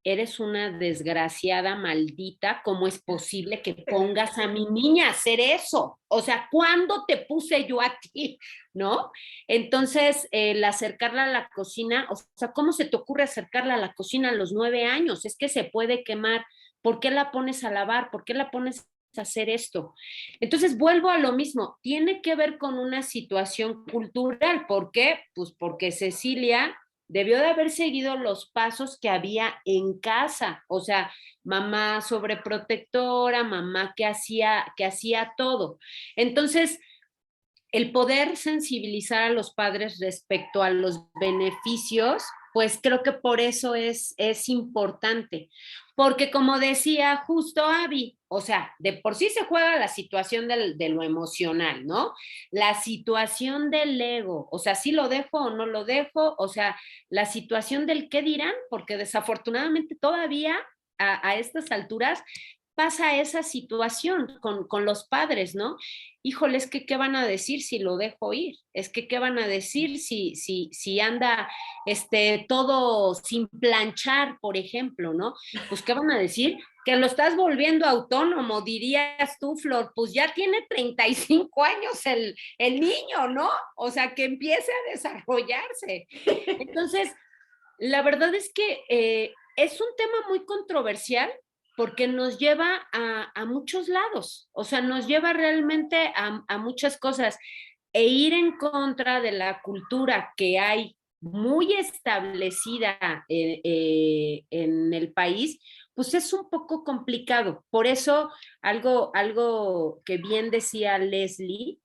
eres una desgraciada maldita, ¿cómo es posible que pongas a mi niña a hacer eso? O sea, ¿cuándo te puse yo a ti? ¿No? Entonces, el acercarla a la cocina, o sea, ¿cómo se te ocurre acercarla a la cocina a los 9 años? Es que se puede quemar. ¿Por qué la pones a lavar? ¿Por qué la pones a hacer esto? Entonces, vuelvo a lo mismo. Tiene que ver con una situación cultural. ¿Por qué? Pues porque Cecilia debió de haber seguido los pasos que había en casa, o sea, mamá sobreprotectora, mamá que hacía todo. Entonces, el poder sensibilizar a los padres respecto a los beneficios, pues creo que por eso es importante. Porque como decía justo Abby, o sea, de por sí se juega la situación de lo emocional, ¿no? La situación del ego, o sea, si lo dejo o no lo dejo, o sea, la situación del qué dirán, porque desafortunadamente todavía a estas alturas pasa esa situación con los padres, ¿no? Híjole, es que qué van a decir si lo dejo ir, es que qué van a decir si anda todo sin planchar, por ejemplo, ¿no? Pues qué van a decir que lo estás volviendo autónomo, dirías tú, Flor, pues ya tiene 35 años el niño, ¿no? O sea, que empiece a desarrollarse. Entonces, la verdad es que es un tema muy controversial porque nos lleva a muchos lados, o sea, nos lleva realmente a muchas cosas e ir en contra de la cultura que hay muy establecida en el país, pues es un poco complicado. Por eso, algo que bien decía Leslie,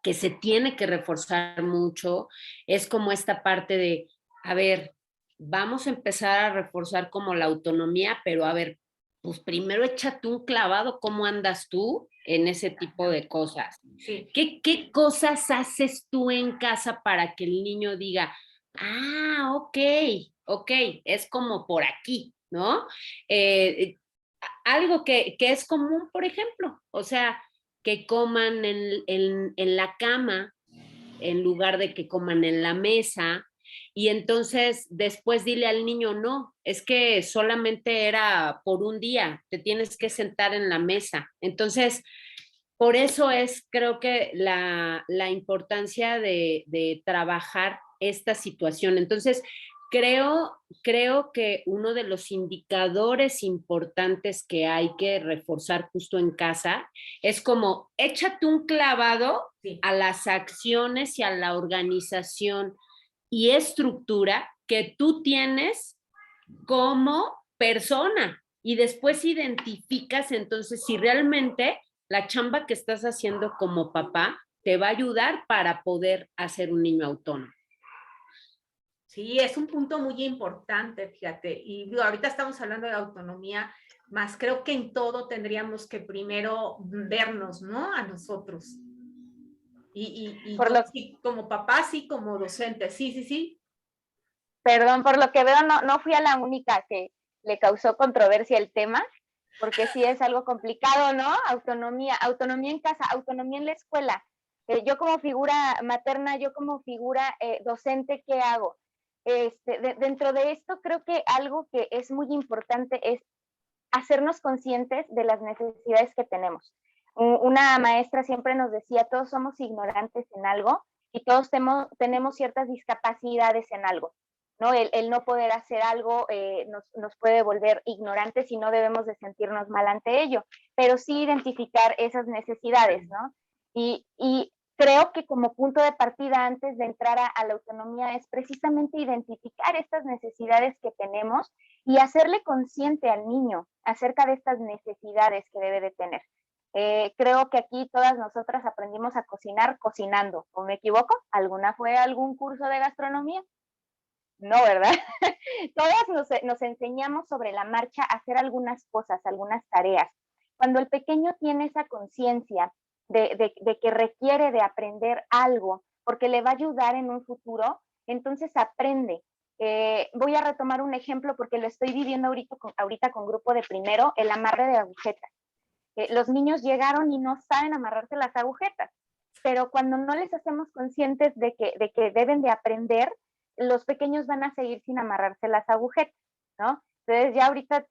que se tiene que reforzar mucho, es como esta parte de, a ver, vamos a empezar a reforzar como la autonomía, pero a ver, pues primero échate un clavado, ¿cómo andas tú en ese tipo de cosas? Sí. ¿Qué cosas haces tú en casa para que el niño diga, ok, es como por aquí, ¿no? Algo que es común, por ejemplo, o sea, que coman en la cama en lugar de que coman en la mesa. Y entonces después dile al niño, no, es que solamente era por un día, te tienes que sentar en la mesa. Entonces, por eso es, creo que la importancia de trabajar esta situación. Entonces, creo que uno de los indicadores importantes que hay que reforzar justo en casa es como échate un clavado Sí. a las acciones y a la organización y estructura que tú tienes como persona y después identificas entonces si realmente la chamba que estás haciendo como papá te va a ayudar para poder hacer un niño autónomo. Sí, es un punto muy importante, fíjate. Y digo, ahorita estamos hablando de autonomía, más creo que en todo tendríamos que primero vernos, ¿no? A nosotros. Y Por yo lo, sí, como papá, sí, como docente, sí, sí, sí. perdón, por lo que veo, no fui a la única que le causó controversia el tema, porque sí es algo complicado, ¿no? Autonomía en casa, autonomía en la escuela. Yo como figura materna, yo como figura docente, ¿qué hago? Dentro de esto creo que algo que es muy importante es hacernos conscientes de las necesidades que tenemos. Una maestra siempre nos decía, todos somos ignorantes en algo y todos tenemos ciertas discapacidades en algo, ¿no? El no poder hacer algo nos puede volver ignorantes y no debemos de sentirnos mal ante ello, pero sí identificar esas necesidades, ¿no? Y creo que como punto de partida antes de entrar a la autonomía es precisamente identificar estas necesidades que tenemos y hacerle consciente al niño acerca de estas necesidades que debe de tener. Creo que aquí todas nosotras aprendimos a cocinar cocinando, ¿o me equivoco? ¿Alguna fue a algún curso de gastronomía? No, ¿verdad? Todas nos enseñamos sobre la marcha a hacer algunas cosas, algunas tareas. Cuando el pequeño tiene esa conciencia de que requiere de aprender algo, porque le va a ayudar en un futuro, entonces aprende. Voy a retomar un ejemplo porque lo estoy viviendo ahorita con grupo de primero, el amarre de agujetas. Los niños llegaron y no saben amarrarse las agujetas, pero cuando no les hacemos conscientes de que deben de aprender, los pequeños van a seguir sin amarrarse las agujetas, ¿no? Entonces ya ahorita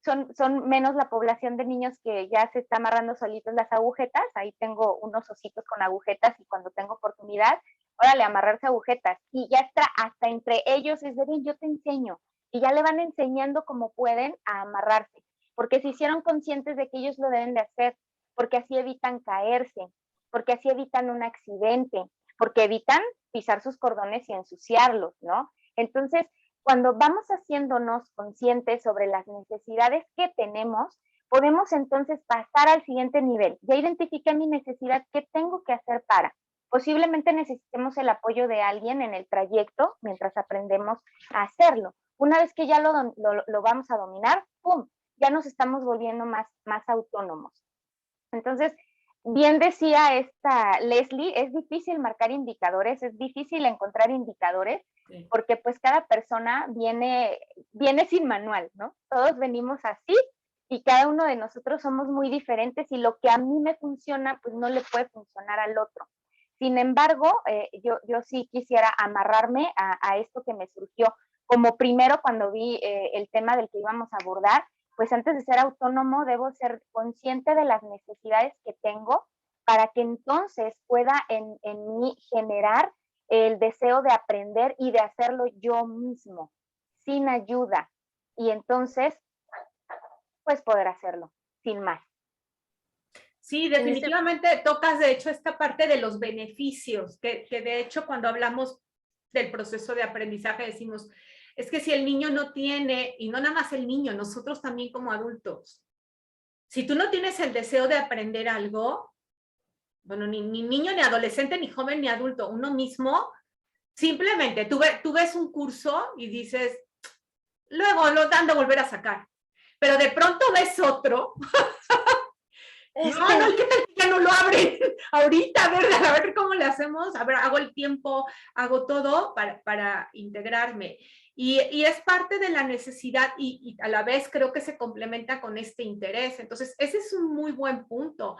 son menos la población de niños que ya se está amarrando solitos las agujetas. Ahí tengo unos ositos con agujetas y cuando tengo oportunidad, órale, amarrarse agujetas. Y ya está, hasta entre ellos es de bien, yo te enseño. Y ya le van enseñando como pueden a amarrarse, porque se hicieron conscientes de que ellos lo deben de hacer, porque así evitan caerse, porque así evitan un accidente, porque evitan pisar sus cordones y ensuciarlos, ¿no? Entonces, cuando vamos haciéndonos conscientes sobre las necesidades que tenemos, podemos entonces pasar al siguiente nivel. Ya identifiqué mi necesidad, ¿qué tengo que hacer para? Posiblemente necesitemos el apoyo de alguien en el trayecto mientras aprendemos a hacerlo. Una vez que ya lo vamos a dominar, ¡pum!, ya nos estamos volviendo más autónomos. Entonces, bien decía esta Leslie, es difícil marcar indicadores, es difícil encontrar indicadores, sí, porque pues cada persona viene sin manual, ¿no? Todos venimos así y cada uno de nosotros somos muy diferentes y lo que a mí me funciona, pues no le puede funcionar al otro. Sin embargo, yo sí quisiera amarrarme a esto que me surgió. Como primero cuando vi el tema del que íbamos a abordar, pues antes de ser autónomo debo ser consciente de las necesidades que tengo para que entonces pueda en mí generar el deseo de aprender y de hacerlo yo mismo, sin ayuda. Y entonces, pues poder hacerlo, sin más. Sí, definitivamente tocas de hecho esta parte de los beneficios, que de hecho cuando hablamos del proceso de aprendizaje decimos, es que si el niño no tiene, y no nada más el niño, nosotros también como adultos, si tú no tienes el deseo de aprender algo, bueno, ni niño, ni adolescente, ni joven, ni adulto, uno mismo, simplemente tú ves un curso y dices, luego lo dan de volver a sacar, pero de pronto ves otro. No, ¿qué tal que ya no lo abren ahorita? A ver cómo le hacemos, a ver, hago el tiempo, hago todo para integrarme. Y es parte de la necesidad y a la vez creo que se complementa con este interés. Entonces, ese es un muy buen punto.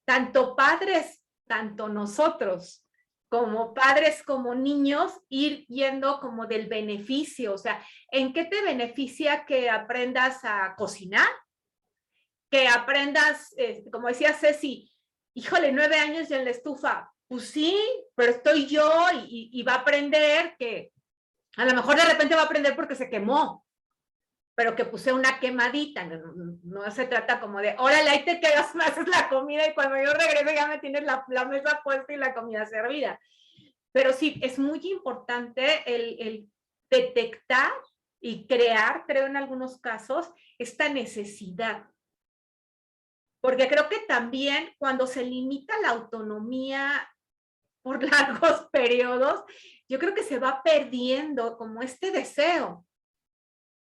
Tanto padres, tanto nosotros, como padres, como niños, ir yendo como del beneficio. O sea, ¿en qué te beneficia que aprendas a cocinar? Que aprendas, como decía Ceci, híjole, 9 años ya en la estufa. Pues sí, pero estoy yo y va a aprender que a lo mejor de repente va a aprender porque se quemó, pero que puse una quemadita. No se trata como de, órale, ahí te quedas, me haces la comida y cuando yo regreso ya me tienes la mesa puesta y la comida servida. Pero sí, es muy importante el detectar y crear, creo en algunos casos, esta necesidad. Porque creo que también cuando se limita la autonomía por largos periodos, yo creo que se va perdiendo como este deseo.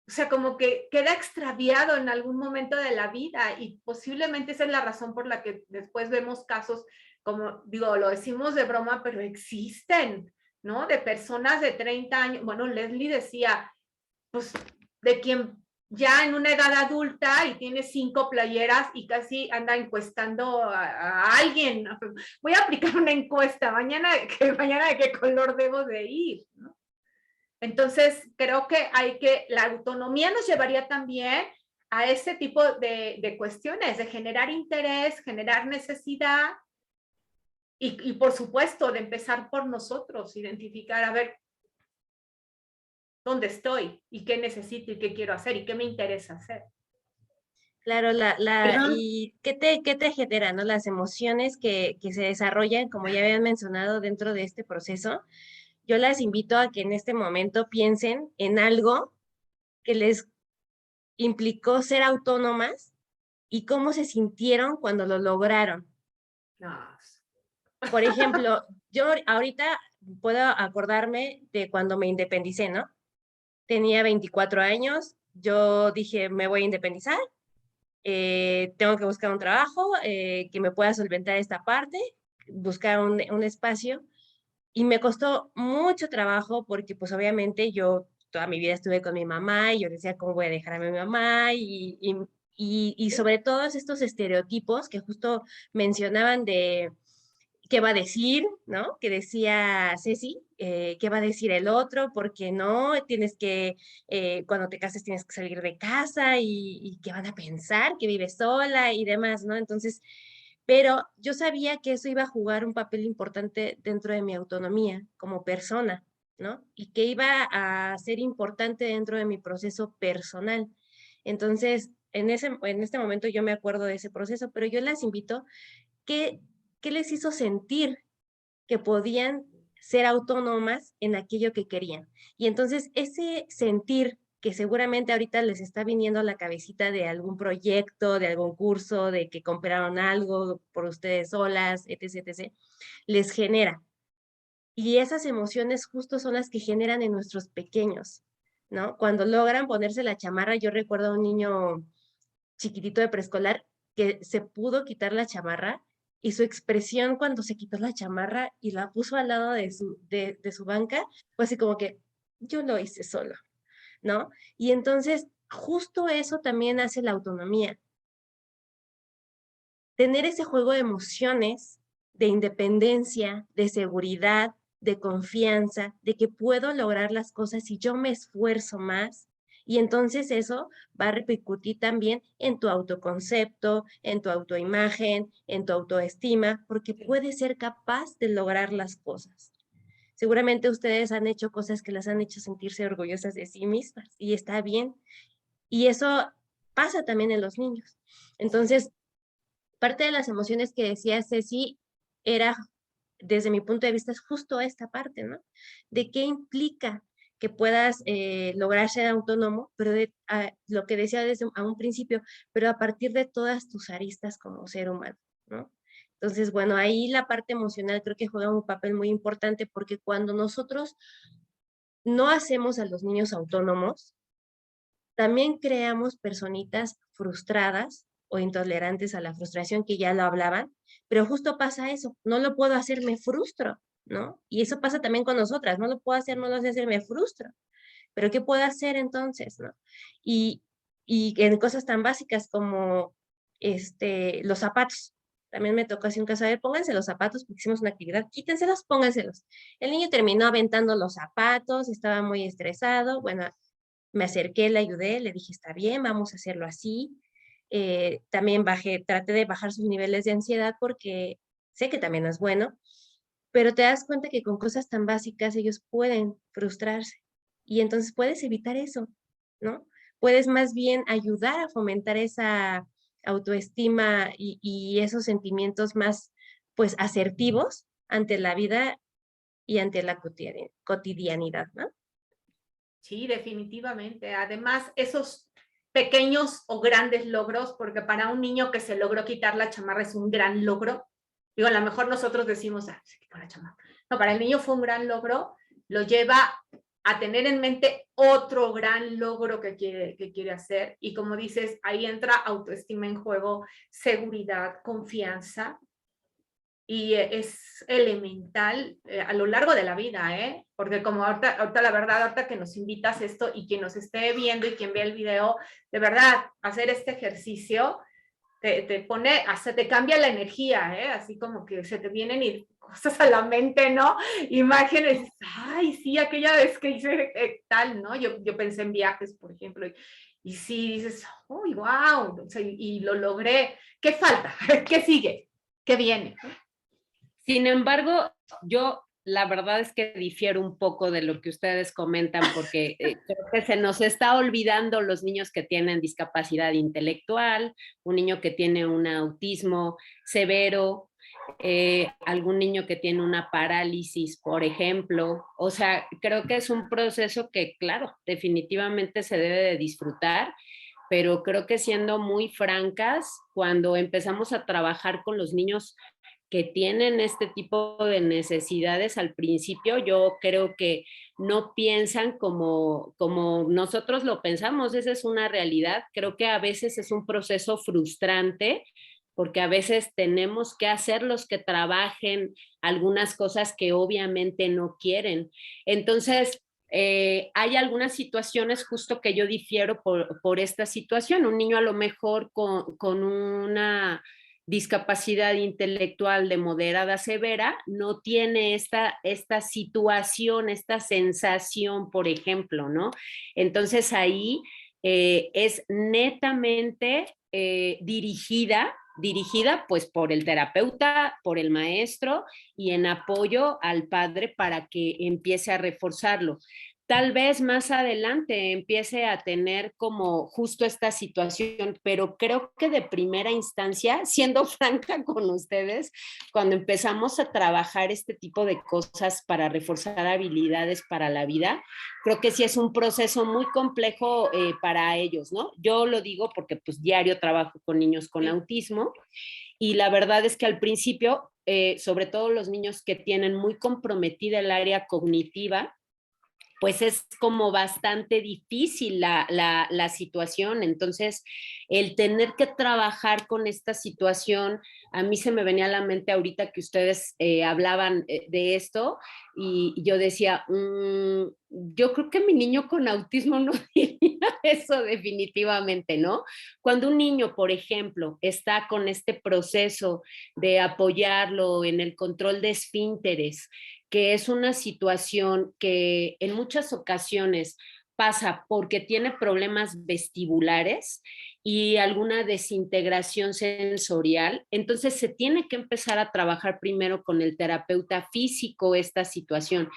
O sea, como que queda extraviado en algún momento de la vida y posiblemente esa es la razón por la que después vemos casos como, digo, lo decimos de broma, pero existen, ¿no? De personas de 30 años. Bueno, Leslie decía, pues, de quien ya en una edad adulta y tiene 5 playeras y casi anda encuestando a alguien. Voy a aplicar una encuesta, mañana de qué color debo de ir, ¿no? Entonces, creo que la autonomía nos llevaría también a ese tipo de cuestiones, de generar interés, generar necesidad y por supuesto, de empezar por nosotros, identificar, a ver, dónde estoy y qué necesito y qué quiero hacer y qué me interesa hacer. Claro, Perdón. ¿y qué te genera, no? Las emociones que se desarrollan, como ya habían mencionado dentro de este proceso, yo las invito a que en este momento piensen en algo que les implicó ser autónomas y cómo se sintieron cuando lo lograron. No. Por ejemplo, yo ahorita puedo acordarme de cuando me independicé, ¿no? Tenía 24 años, yo dije, me voy a independizar, tengo que buscar un trabajo que me pueda solventar esta parte, buscar un espacio, y me costó mucho trabajo porque pues obviamente yo toda mi vida estuve con mi mamá y yo decía, ¿cómo voy a dejar a mi mamá? Y sobre todos estos estereotipos que justo mencionaban de qué va a decir, ¿no? Que decía Ceci, qué va a decir el otro, porque no, tienes que, cuando te cases tienes que salir de casa y qué van a pensar, que vives sola y demás, ¿no? Entonces, pero yo sabía que eso iba a jugar un papel importante dentro de mi autonomía como persona, ¿no? Y que iba a ser importante dentro de mi proceso personal. Entonces, en este momento yo me acuerdo de ese proceso, pero yo las invito que ¿qué les hizo sentir que podían ser autónomas en aquello que querían? Y entonces ese sentir que seguramente ahorita les está viniendo a la cabecita de algún proyecto, de algún curso, de que compraron algo por ustedes solas, etc., etc., les genera. Y esas emociones justo son las que generan en nuestros pequeños, ¿no? Cuando logran ponerse la chamarra, yo recuerdo a un niño chiquitito de preescolar que se pudo quitar la chamarra y su expresión cuando se quitó la chamarra y la puso al lado de su banca, fue así como que yo lo hice solo, ¿no? Y entonces justo eso también hace la autonomía. Tener ese juego de emociones, de independencia, de seguridad, de confianza, de que puedo lograr las cosas si yo me esfuerzo más. Y entonces eso va a repercutir también en tu autoconcepto, en tu autoimagen, en tu autoestima, porque puedes ser capaz de lograr las cosas. Seguramente ustedes han hecho cosas que las han hecho sentirse orgullosas de sí mismas y está bien. Y eso pasa también en los niños. Entonces, parte de las emociones que decía Ceci era, desde mi punto de vista, es justo esta parte, ¿no? De qué implica que puedas lograr ser autónomo, pero lo que decía desde a un principio, pero a partir de todas tus aristas como ser humano, ¿no? Entonces, bueno, ahí la parte emocional creo que juega un papel muy importante porque cuando nosotros no hacemos a los niños autónomos, también creamos personitas frustradas o intolerantes a la frustración, que ya lo hablaban, pero justo pasa eso, no lo puedo hacer, me frustro, ¿no? Y eso pasa también con nosotras, no lo puedo hacer, no lo sé hacer, me frustro. Pero ¿qué puedo hacer entonces, no? Y, y en cosas tan básicas como los zapatos. También me tocó así un caso, a ver, pónganse los zapatos, porque hicimos una actividad, quítenselos, pónganselos. El niño terminó aventando los zapatos, estaba muy estresado, bueno, me acerqué, le ayudé, le dije, está bien, vamos a hacerlo así. También traté de bajar sus niveles de ansiedad porque sé que también no es bueno, pero te das cuenta que con cosas tan básicas ellos pueden frustrarse y entonces puedes evitar eso, ¿no? Puedes más bien ayudar a fomentar esa autoestima y esos sentimientos más, pues, asertivos ante la vida y ante la cotidianidad, ¿no? Sí, definitivamente. Además, esos pequeños o grandes logros, porque para un niño que se logró quitar la chamarra es un gran logro. Digo, a lo mejor nosotros decimos, ah, se quitó la chamarra. No, para el niño fue un gran logro, lo lleva a tener en mente otro gran logro que quiere hacer. Y como dices, ahí entra autoestima en juego, seguridad, confianza. Y es elemental a lo largo de la vida, ¿eh? Porque como ahorita la verdad, ahorita que nos invitas esto y quien nos esté viendo y quien vea el video, de verdad, hacer este ejercicio te pone, hasta te cambia la energía, ¿eh? Así como que se te vienen cosas a la mente, ¿no? Imágenes, ay, sí, aquella vez que hice tal, ¿no? Yo pensé en viajes, por ejemplo, y sí, dices, uy, wow, o sea, y lo logré. ¿Qué falta? ¿Qué sigue? ¿Qué viene? Sin embargo, yo la verdad es que difiero un poco de lo que ustedes comentan porque creo que se nos está olvidando los niños que tienen discapacidad intelectual, un niño que tiene un autismo severo, algún niño que tiene una parálisis, por ejemplo. O sea, creo que es un proceso que, claro, definitivamente se debe de disfrutar, pero creo que siendo muy francas, cuando empezamos a trabajar con los niños que tienen este tipo de necesidades al principio, yo creo que no piensan como nosotros lo pensamos, esa es una realidad. Creo que a veces es un proceso frustrante porque a veces tenemos que hacerlos que trabajen algunas cosas que obviamente no quieren. Entonces, hay algunas situaciones justo que yo difiero por esta situación. Un niño a lo mejor con una discapacidad intelectual de moderada a severa no tiene esta situación, esta sensación, por ejemplo, ¿no? Entonces ahí es netamente dirigida pues por el terapeuta, por el maestro y en apoyo al padre para que empiece a reforzarlo. Tal vez más adelante empiece a tener como justo esta situación, pero creo que de primera instancia, siendo franca con ustedes, cuando empezamos a trabajar este tipo de cosas para reforzar habilidades para la vida, creo que sí es un proceso muy complejo para ellos, ¿no? Yo lo digo porque pues diario trabajo con niños con autismo y la verdad es que al principio, sobre todo los niños que tienen muy comprometida el área cognitiva, pues es como bastante difícil la situación. Entonces, el tener que trabajar con esta situación, a mí se me venía a la mente ahorita que ustedes hablaban de esto y yo decía, yo creo que mi niño con autismo no diría eso definitivamente, ¿no? Cuando un niño, por ejemplo, está con este proceso de apoyarlo en el control de esfínteres, que es una situación que en muchas ocasiones pasa porque tiene problemas vestibulares y alguna desintegración sensorial, entonces se tiene que empezar a trabajar primero con el terapeuta físico esta situación.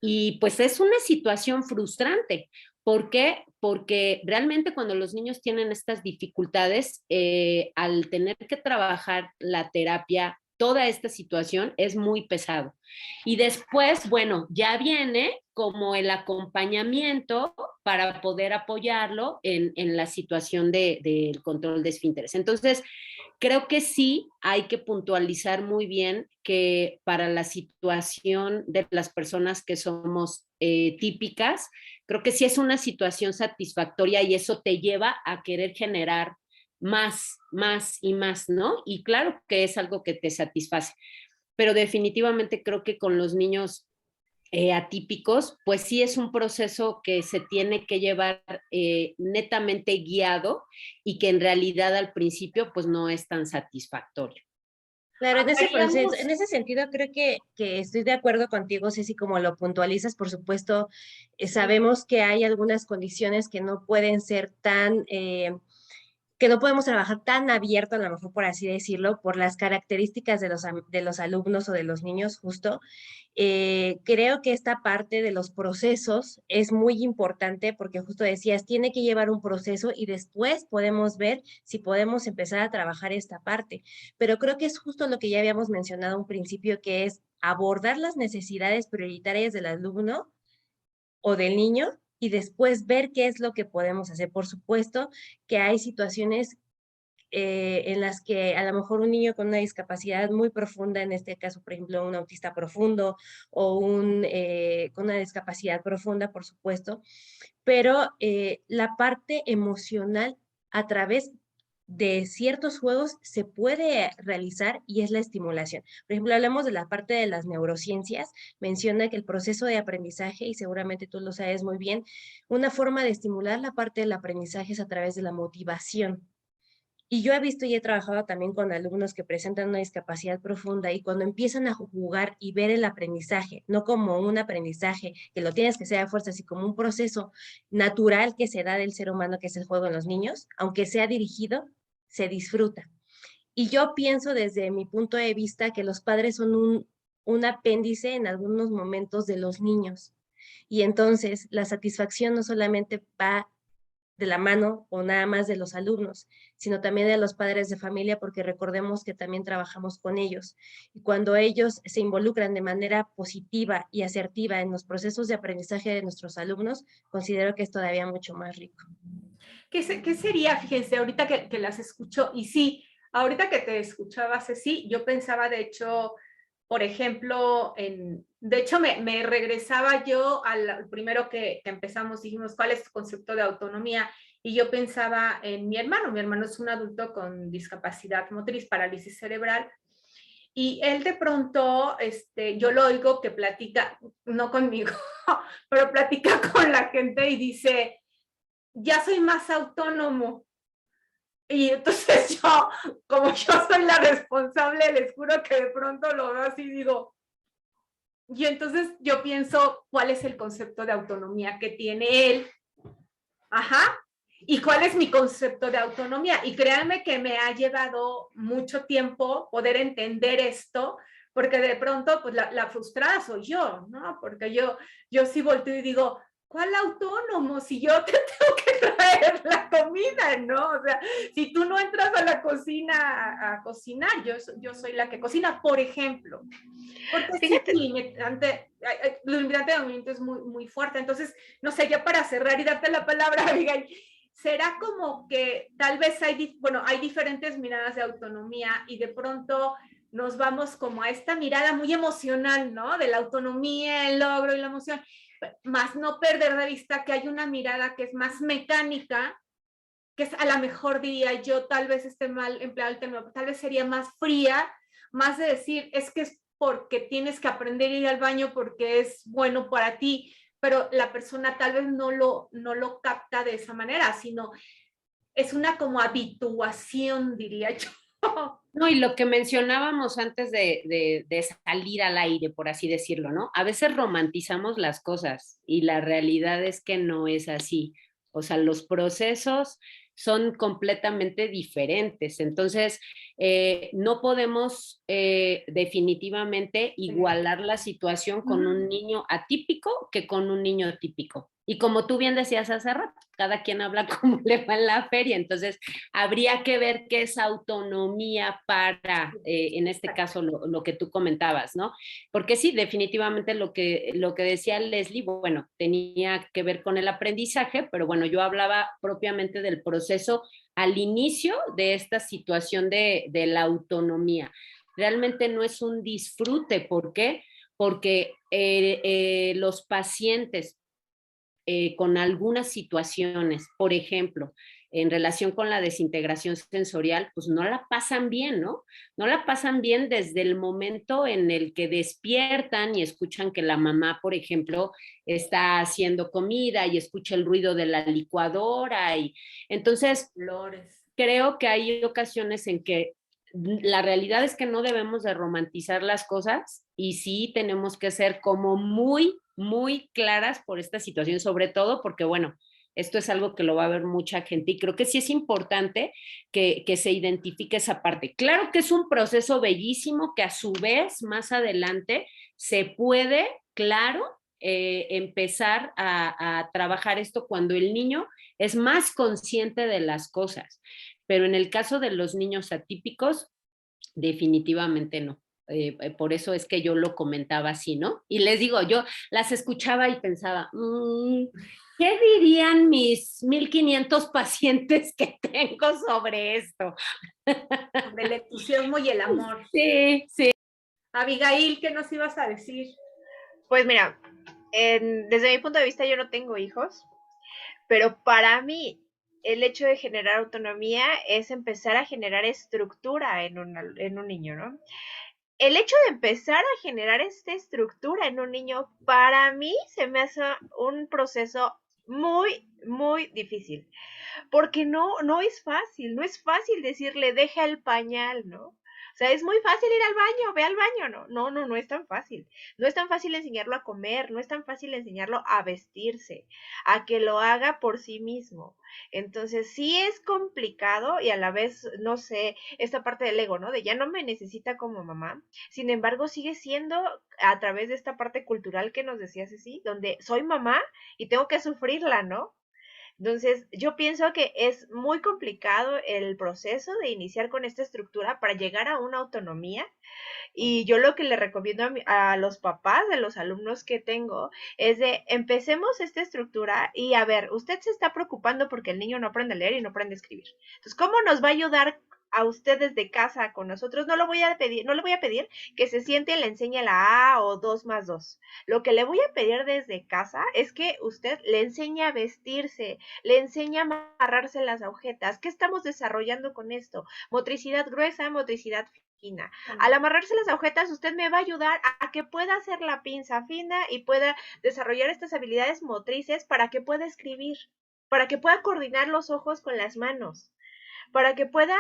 Y pues es una situación frustrante. ¿Por qué? Porque realmente cuando los niños tienen estas dificultades, al tener que trabajar la terapia, toda esta situación es muy pesado. Y después, bueno, ya viene como el acompañamiento para poder apoyarlo en la situación del control de esfínteres. Entonces, creo que sí hay que puntualizar muy bien que para la situación de las personas que somos típicas, creo que sí es una situación satisfactoria y eso te lleva a querer generar más y más, ¿no? Y claro que es algo que te satisface, pero definitivamente creo que con los niños atípicos, pues sí es un proceso que se tiene que llevar netamente guiado y que en realidad al principio pues no es tan satisfactorio. Claro, en ese proceso, Hablaríamos, en ese sentido creo que estoy de acuerdo contigo, Ceci, como lo puntualizas, por supuesto, sabemos que hay algunas condiciones que no pueden ser tan, que no podemos trabajar tan abierto, a lo mejor por así decirlo, por las características de los alumnos o de los niños justo. Creo que esta parte de los procesos es muy importante porque justo decías, tiene que llevar un proceso y después podemos ver si podemos empezar a trabajar esta parte. Pero creo que es justo lo que ya habíamos mencionado un principio, que es abordar las necesidades prioritarias del alumno o del niño y después ver qué es lo que podemos hacer. Por supuesto que hay situaciones en las que a lo mejor un niño con una discapacidad muy profunda, en este caso, por ejemplo, un autista profundo o con una discapacidad profunda, por supuesto, pero la parte emocional a través de ciertos juegos se puede realizar y es la estimulación. Por ejemplo, hablamos de la parte de las neurociencias, menciona que el proceso de aprendizaje, y seguramente tú lo sabes muy bien, una forma de estimular la parte del aprendizaje es a través de la motivación. Y yo he visto y he trabajado también con alumnos que presentan una discapacidad profunda y cuando empiezan a jugar y ver el aprendizaje, no como un aprendizaje que lo tienes que hacer a fuerza, sino como un proceso natural que se da del ser humano, que es el juego en los niños, aunque sea dirigido, se disfruta. Y yo pienso desde mi punto de vista que los padres son un apéndice en algunos momentos de los niños. Y entonces la satisfacción no solamente va de la mano o nada más de los alumnos, sino también de los padres de familia, porque recordemos que también trabajamos con ellos. Y cuando ellos se involucran de manera positiva y asertiva en los procesos de aprendizaje de nuestros alumnos, considero que es todavía mucho más rico. ¿Qué sería? Fíjense, ahorita que las escucho, y sí, ahorita que te escuchaba, Ceci, yo pensaba, de hecho, por ejemplo, de hecho, me regresaba yo al primero que empezamos, dijimos, ¿cuál es tu concepto de autonomía? Y yo pensaba en mi hermano es un adulto con discapacidad motriz, parálisis cerebral, y él de pronto, yo lo oigo que platica, no conmigo, pero platica con la gente y dice, ya soy más autónomo. Y entonces yo, como yo soy la responsable, les juro que de pronto lo veo así y digo, y entonces yo pienso, ¿cuál es el concepto de autonomía que tiene él? Ajá. ¿Y cuál es mi concepto de autonomía? Y créanme que me ha llevado mucho tiempo poder entender esto, porque de pronto, pues la frustrada soy yo, ¿no? Porque yo sí volteo y digo, ¿cuál autónomo? Si yo te tengo que traer la comida, ¿no? O sea, si tú no entras a la cocina a cocinar, yo soy la que cocina, por ejemplo. Porque Fíjate. sí, lo limitante de movimiento es muy, muy fuerte. Entonces, no sé, ya para cerrar y darte la palabra, Abigail, será como que tal vez hay diferentes miradas de autonomía y de pronto nos vamos como a esta mirada muy emocional, ¿no? De la autonomía, el logro y la emoción, más no perder de vista que hay una mirada que es más mecánica, que es a lo mejor diría yo, tal vez esté mal empleado el término, tal vez sería más fría, más de decir, es que es porque tienes que aprender a ir al baño porque es bueno para ti, pero la persona tal vez no lo capta de esa manera, sino es una como habituación, diría yo. No, y lo que mencionábamos antes de salir al aire, por así decirlo, ¿no? A veces romantizamos las cosas y la realidad es que no es así. O sea, los procesos son completamente diferentes. Entonces, no podemos definitivamente igualar la situación con un niño atípico que con un niño típico. Y como tú bien decías hace rato, cada quien habla como le va en la feria, entonces habría que ver qué es autonomía para, en este caso, lo que tú comentabas, ¿no? Porque sí, definitivamente lo que decía Leslie, bueno, tenía que ver con el aprendizaje, pero bueno, yo hablaba propiamente del proceso al inicio de esta situación de la autonomía. Realmente no es un disfrute, ¿por qué? Porque los pacientes con algunas situaciones, por ejemplo, en relación con la desintegración sensorial, pues no la pasan bien, ¿no? No la pasan bien desde el momento en el que despiertan y escuchan que la mamá, por ejemplo, está haciendo comida y escucha el ruido de la licuadora y entonces Flores. creo que hay ocasiones en que la realidad es que no debemos de romantizar las cosas y sí tenemos que ser como muy, muy claras por esta situación, sobre todo porque, bueno, esto es algo que lo va a ver mucha gente y creo que sí es importante que se identifique esa parte. Claro que es un proceso bellísimo que a su vez más adelante se puede, claro, empezar a trabajar esto cuando el niño es más consciente de las cosas. Pero en el caso de los niños atípicos, definitivamente no. Por eso es que yo lo comentaba así, ¿no? Y les digo, yo las escuchaba y pensaba, ¿qué dirían mis 1500 pacientes que tengo sobre esto? Del entusiasmo y el amor. Sí, sí. Abigail, ¿qué nos ibas a decir? Pues mira, desde mi punto de vista yo no tengo hijos, pero para mí el hecho de generar autonomía es empezar a generar estructura en un niño, ¿no? El hecho de empezar a generar esta estructura en un niño, para mí se me hace un proceso muy, muy difícil, porque no es fácil, no es fácil decirle deja el pañal, ¿no? O sea, es muy fácil ir al baño, ve al baño, no es tan fácil. No es tan fácil enseñarlo a comer, no es tan fácil enseñarlo a vestirse, a que lo haga por sí mismo. Entonces, sí es complicado y a la vez, no sé, esta parte del ego, ¿no? De ya no me necesita como mamá. Sin embargo, sigue siendo a través de esta parte cultural que nos decías así, donde soy mamá y tengo que sufrirla, ¿no? Entonces, yo pienso que es muy complicado el proceso de iniciar con esta estructura para llegar a una autonomía. Y yo lo que le recomiendo a los papás de los alumnos que tengo es de empecemos esta estructura y a ver, usted se está preocupando porque el niño no aprende a leer y no aprende a escribir. Entonces, ¿cómo nos va a ayudar a ustedes de casa con nosotros? No le voy a pedir que se siente y le enseñe la A o 2 más 2. Lo que le voy a pedir desde casa es que usted le enseñe a vestirse, le enseñe a amarrarse las agujetas. ¿Qué estamos desarrollando con esto? Motricidad gruesa, motricidad fina. Al amarrarse las agujetas, usted me va a ayudar a que pueda hacer la pinza fina y pueda desarrollar estas habilidades motrices para que pueda escribir, para que pueda coordinar los ojos con las manos, para que pueda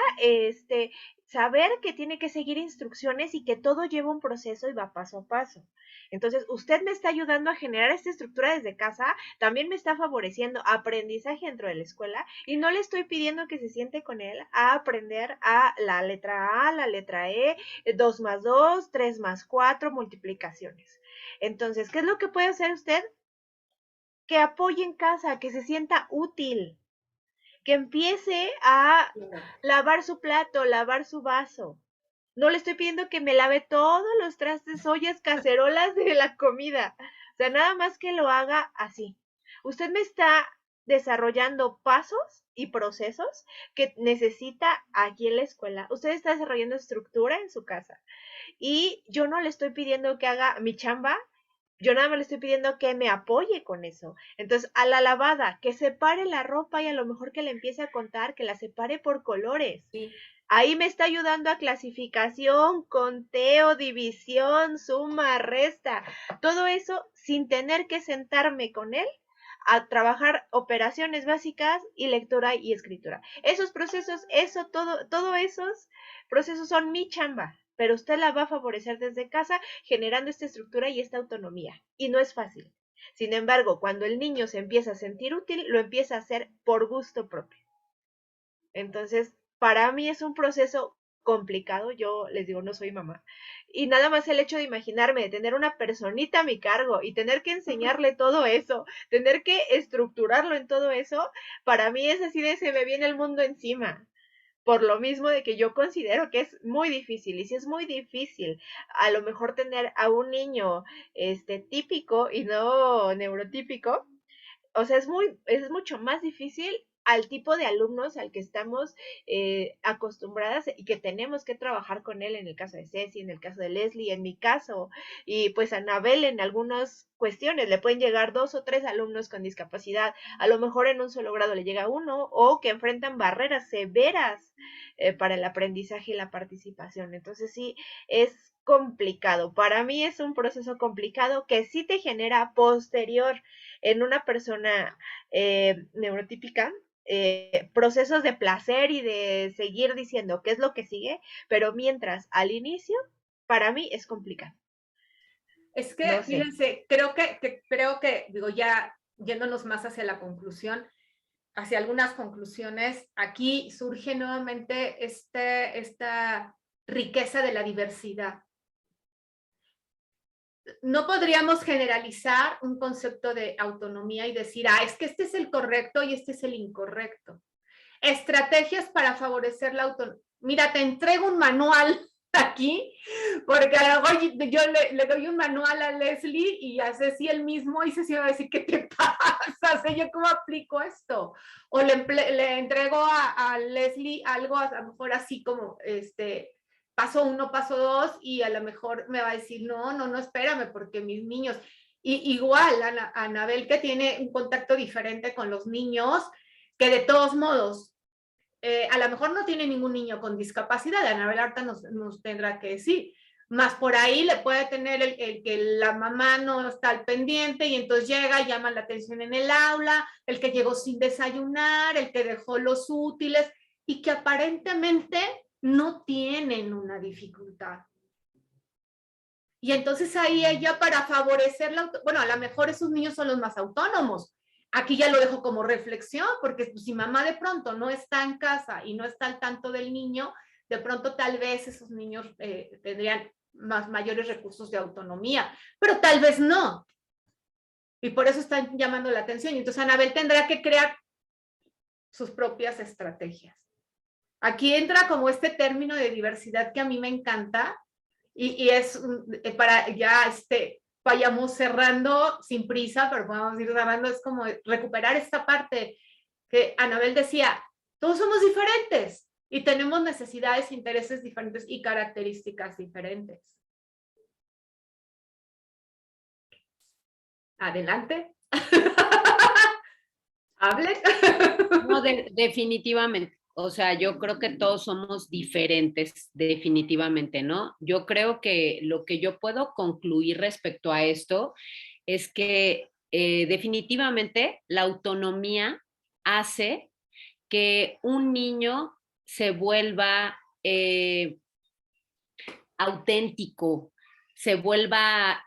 saber que tiene que seguir instrucciones y que todo lleva un proceso y va paso a paso. Entonces, usted me está ayudando a generar esta estructura desde casa, también me está favoreciendo aprendizaje dentro de la escuela y no le estoy pidiendo que se siente con él a aprender a la letra A, la letra E, 2 más 2, 3 más 4, multiplicaciones. Entonces, ¿qué es lo que puede hacer usted? Que apoye en casa, que se sienta útil, que empiece a lavar su plato, lavar su vaso. No le estoy pidiendo que me lave todos los trastes, ollas, cacerolas de la comida. O sea, nada más que lo haga así. Usted me está desarrollando pasos y procesos que necesita aquí en la escuela. Usted está desarrollando estructura en su casa. Y yo no le estoy pidiendo que haga mi chamba, yo nada más le estoy pidiendo que me apoye con eso. Entonces, a la lavada, que separe la ropa y a lo mejor que le empiece a contar, que la separe por colores. Sí. Ahí me está ayudando a clasificación, conteo, división, suma, resta. Todo eso sin tener que sentarme con él a trabajar operaciones básicas y lectura y escritura. Esos procesos, todo esos procesos son mi chamba, pero usted la va a favorecer desde casa generando esta estructura y esta autonomía. Y no es fácil. Sin embargo, cuando el niño se empieza a sentir útil, lo empieza a hacer por gusto propio. Entonces, para mí es un proceso complicado, yo les digo, no soy mamá. Y nada más el hecho de imaginarme, de tener una personita a mi cargo y tener que enseñarle todo eso, tener que estructurarlo en todo eso, para mí es así de se me viene el mundo encima. Por lo mismo de que yo considero que es muy difícil, y si es muy difícil a lo mejor tener a un niño típico y no neurotípico, o sea, es mucho más difícil al tipo de alumnos al que estamos acostumbradas y que tenemos que trabajar con él en el caso de Ceci, en el caso de Leslie, en mi caso, y pues a Anabel en algunas cuestiones, le pueden llegar 2 o 3 alumnos con discapacidad, a lo mejor en un solo grado le llega uno, o que enfrentan barreras severas para el aprendizaje y la participación. Entonces sí, es complicado. Para mí es un proceso complicado que sí te genera posterior en una persona neurotípica, procesos de placer y de seguir diciendo qué es lo que sigue, pero mientras al inicio, para mí es complicado. Es que, No sé. fíjense, creo que, digo, ya yéndonos más hacia la conclusión, hacia algunas conclusiones, aquí surge nuevamente esta riqueza de la diversidad. No podríamos generalizar un concepto de autonomía y decir, es que este es el correcto y este es el incorrecto. Estrategias para favorecer la autonomía. Mira, te entrego un manual aquí, porque a lo mejor yo le doy un manual a Leslie y a Ceci el mismo, y Ceci va a decir, ¿qué te pasa? O sea, ¿yo cómo aplico esto? O le entrego a Leslie algo a lo mejor así como, paso 1, paso 2, y a lo mejor me va a decir, no, espérame, porque mis niños, y igual Anabel, que tiene un contacto diferente con los niños, que de todos modos, a lo mejor no tiene ningún niño con discapacidad, Anabel Arta nos tendrá que decir, más por ahí le puede tener el que la mamá no está al pendiente y entonces llega, llama la atención en el aula, el que llegó sin desayunar, el que dejó los útiles y que aparentemente no tienen una dificultad. Y entonces ahí ella, para favorecer bueno, a lo mejor esos niños son los más autónomos. Aquí ya lo dejo como reflexión, porque si mamá de pronto no está en casa y no está al tanto del niño, de pronto tal vez esos niños tendrían mayores recursos de autonomía, pero tal vez no. Y por eso están llamando la atención. Y entonces Anabel tendrá que crear sus propias estrategias. Aquí entra como este término de diversidad que a mí me encanta, y es para ya vayamos cerrando sin prisa, pero podemos ir cerrando, es como recuperar esta parte que Anabel decía, todos somos diferentes y tenemos necesidades, intereses diferentes y características diferentes. Adelante. Hable. No, definitivamente. O sea, yo creo que todos somos diferentes, definitivamente, ¿no? Yo creo que lo que yo puedo concluir respecto a esto es que definitivamente la autonomía hace que un niño se vuelva auténtico, se vuelva,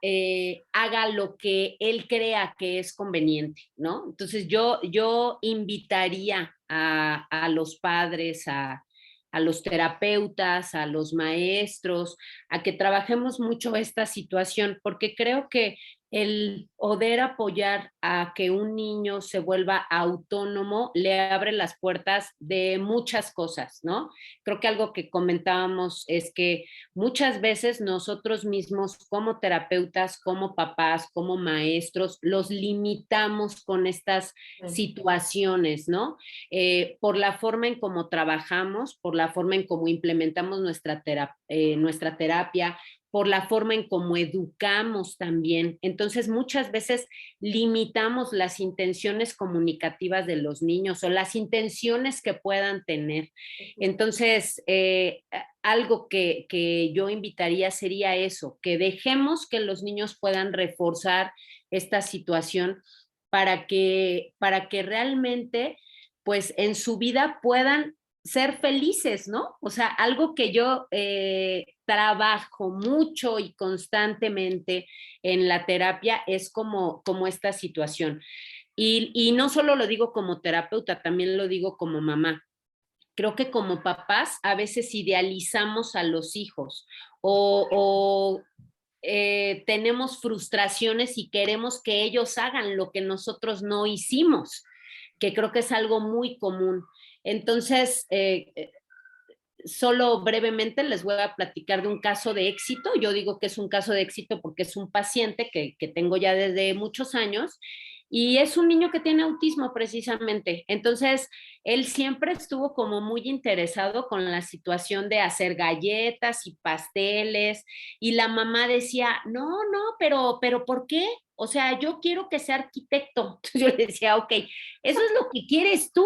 haga lo que él crea que es conveniente, ¿no? Entonces yo invitaría a los padres, a los terapeutas, a los maestros, a que trabajemos mucho esta situación, porque creo que el poder apoyar a que un niño se vuelva autónomo le abre las puertas de muchas cosas, ¿no? Creo que algo que comentábamos es que muchas veces nosotros mismos como terapeutas, como papás, como maestros, los limitamos con estas situaciones, ¿no? Por la forma en cómo trabajamos, por la forma en cómo implementamos nuestra terapia, por la forma en cómo educamos también. Entonces, muchas veces limitamos las intenciones comunicativas de los niños o las intenciones que puedan tener. Entonces, algo que yo invitaría sería eso, que dejemos que los niños puedan reforzar esta situación para que realmente, pues, en su vida puedan ser felices, ¿no? O sea, algo que yo trabajo mucho y constantemente en la terapia es como esta situación. Y no solo lo digo como terapeuta, también lo digo como mamá. Creo que como papás a veces idealizamos a los hijos o tenemos frustraciones y queremos que ellos hagan lo que nosotros no hicimos, que creo que es algo muy común. Entonces, solo brevemente les voy a platicar de un caso de éxito. Yo digo que es un caso de éxito porque es un paciente que tengo ya desde muchos años y es un niño que tiene autismo precisamente. Entonces, él siempre estuvo como muy interesado con la situación de hacer galletas y pasteles y la mamá decía, no, pero ¿por qué? O sea, yo quiero que sea arquitecto. Entonces yo le decía, ok, eso es lo que quieres tú.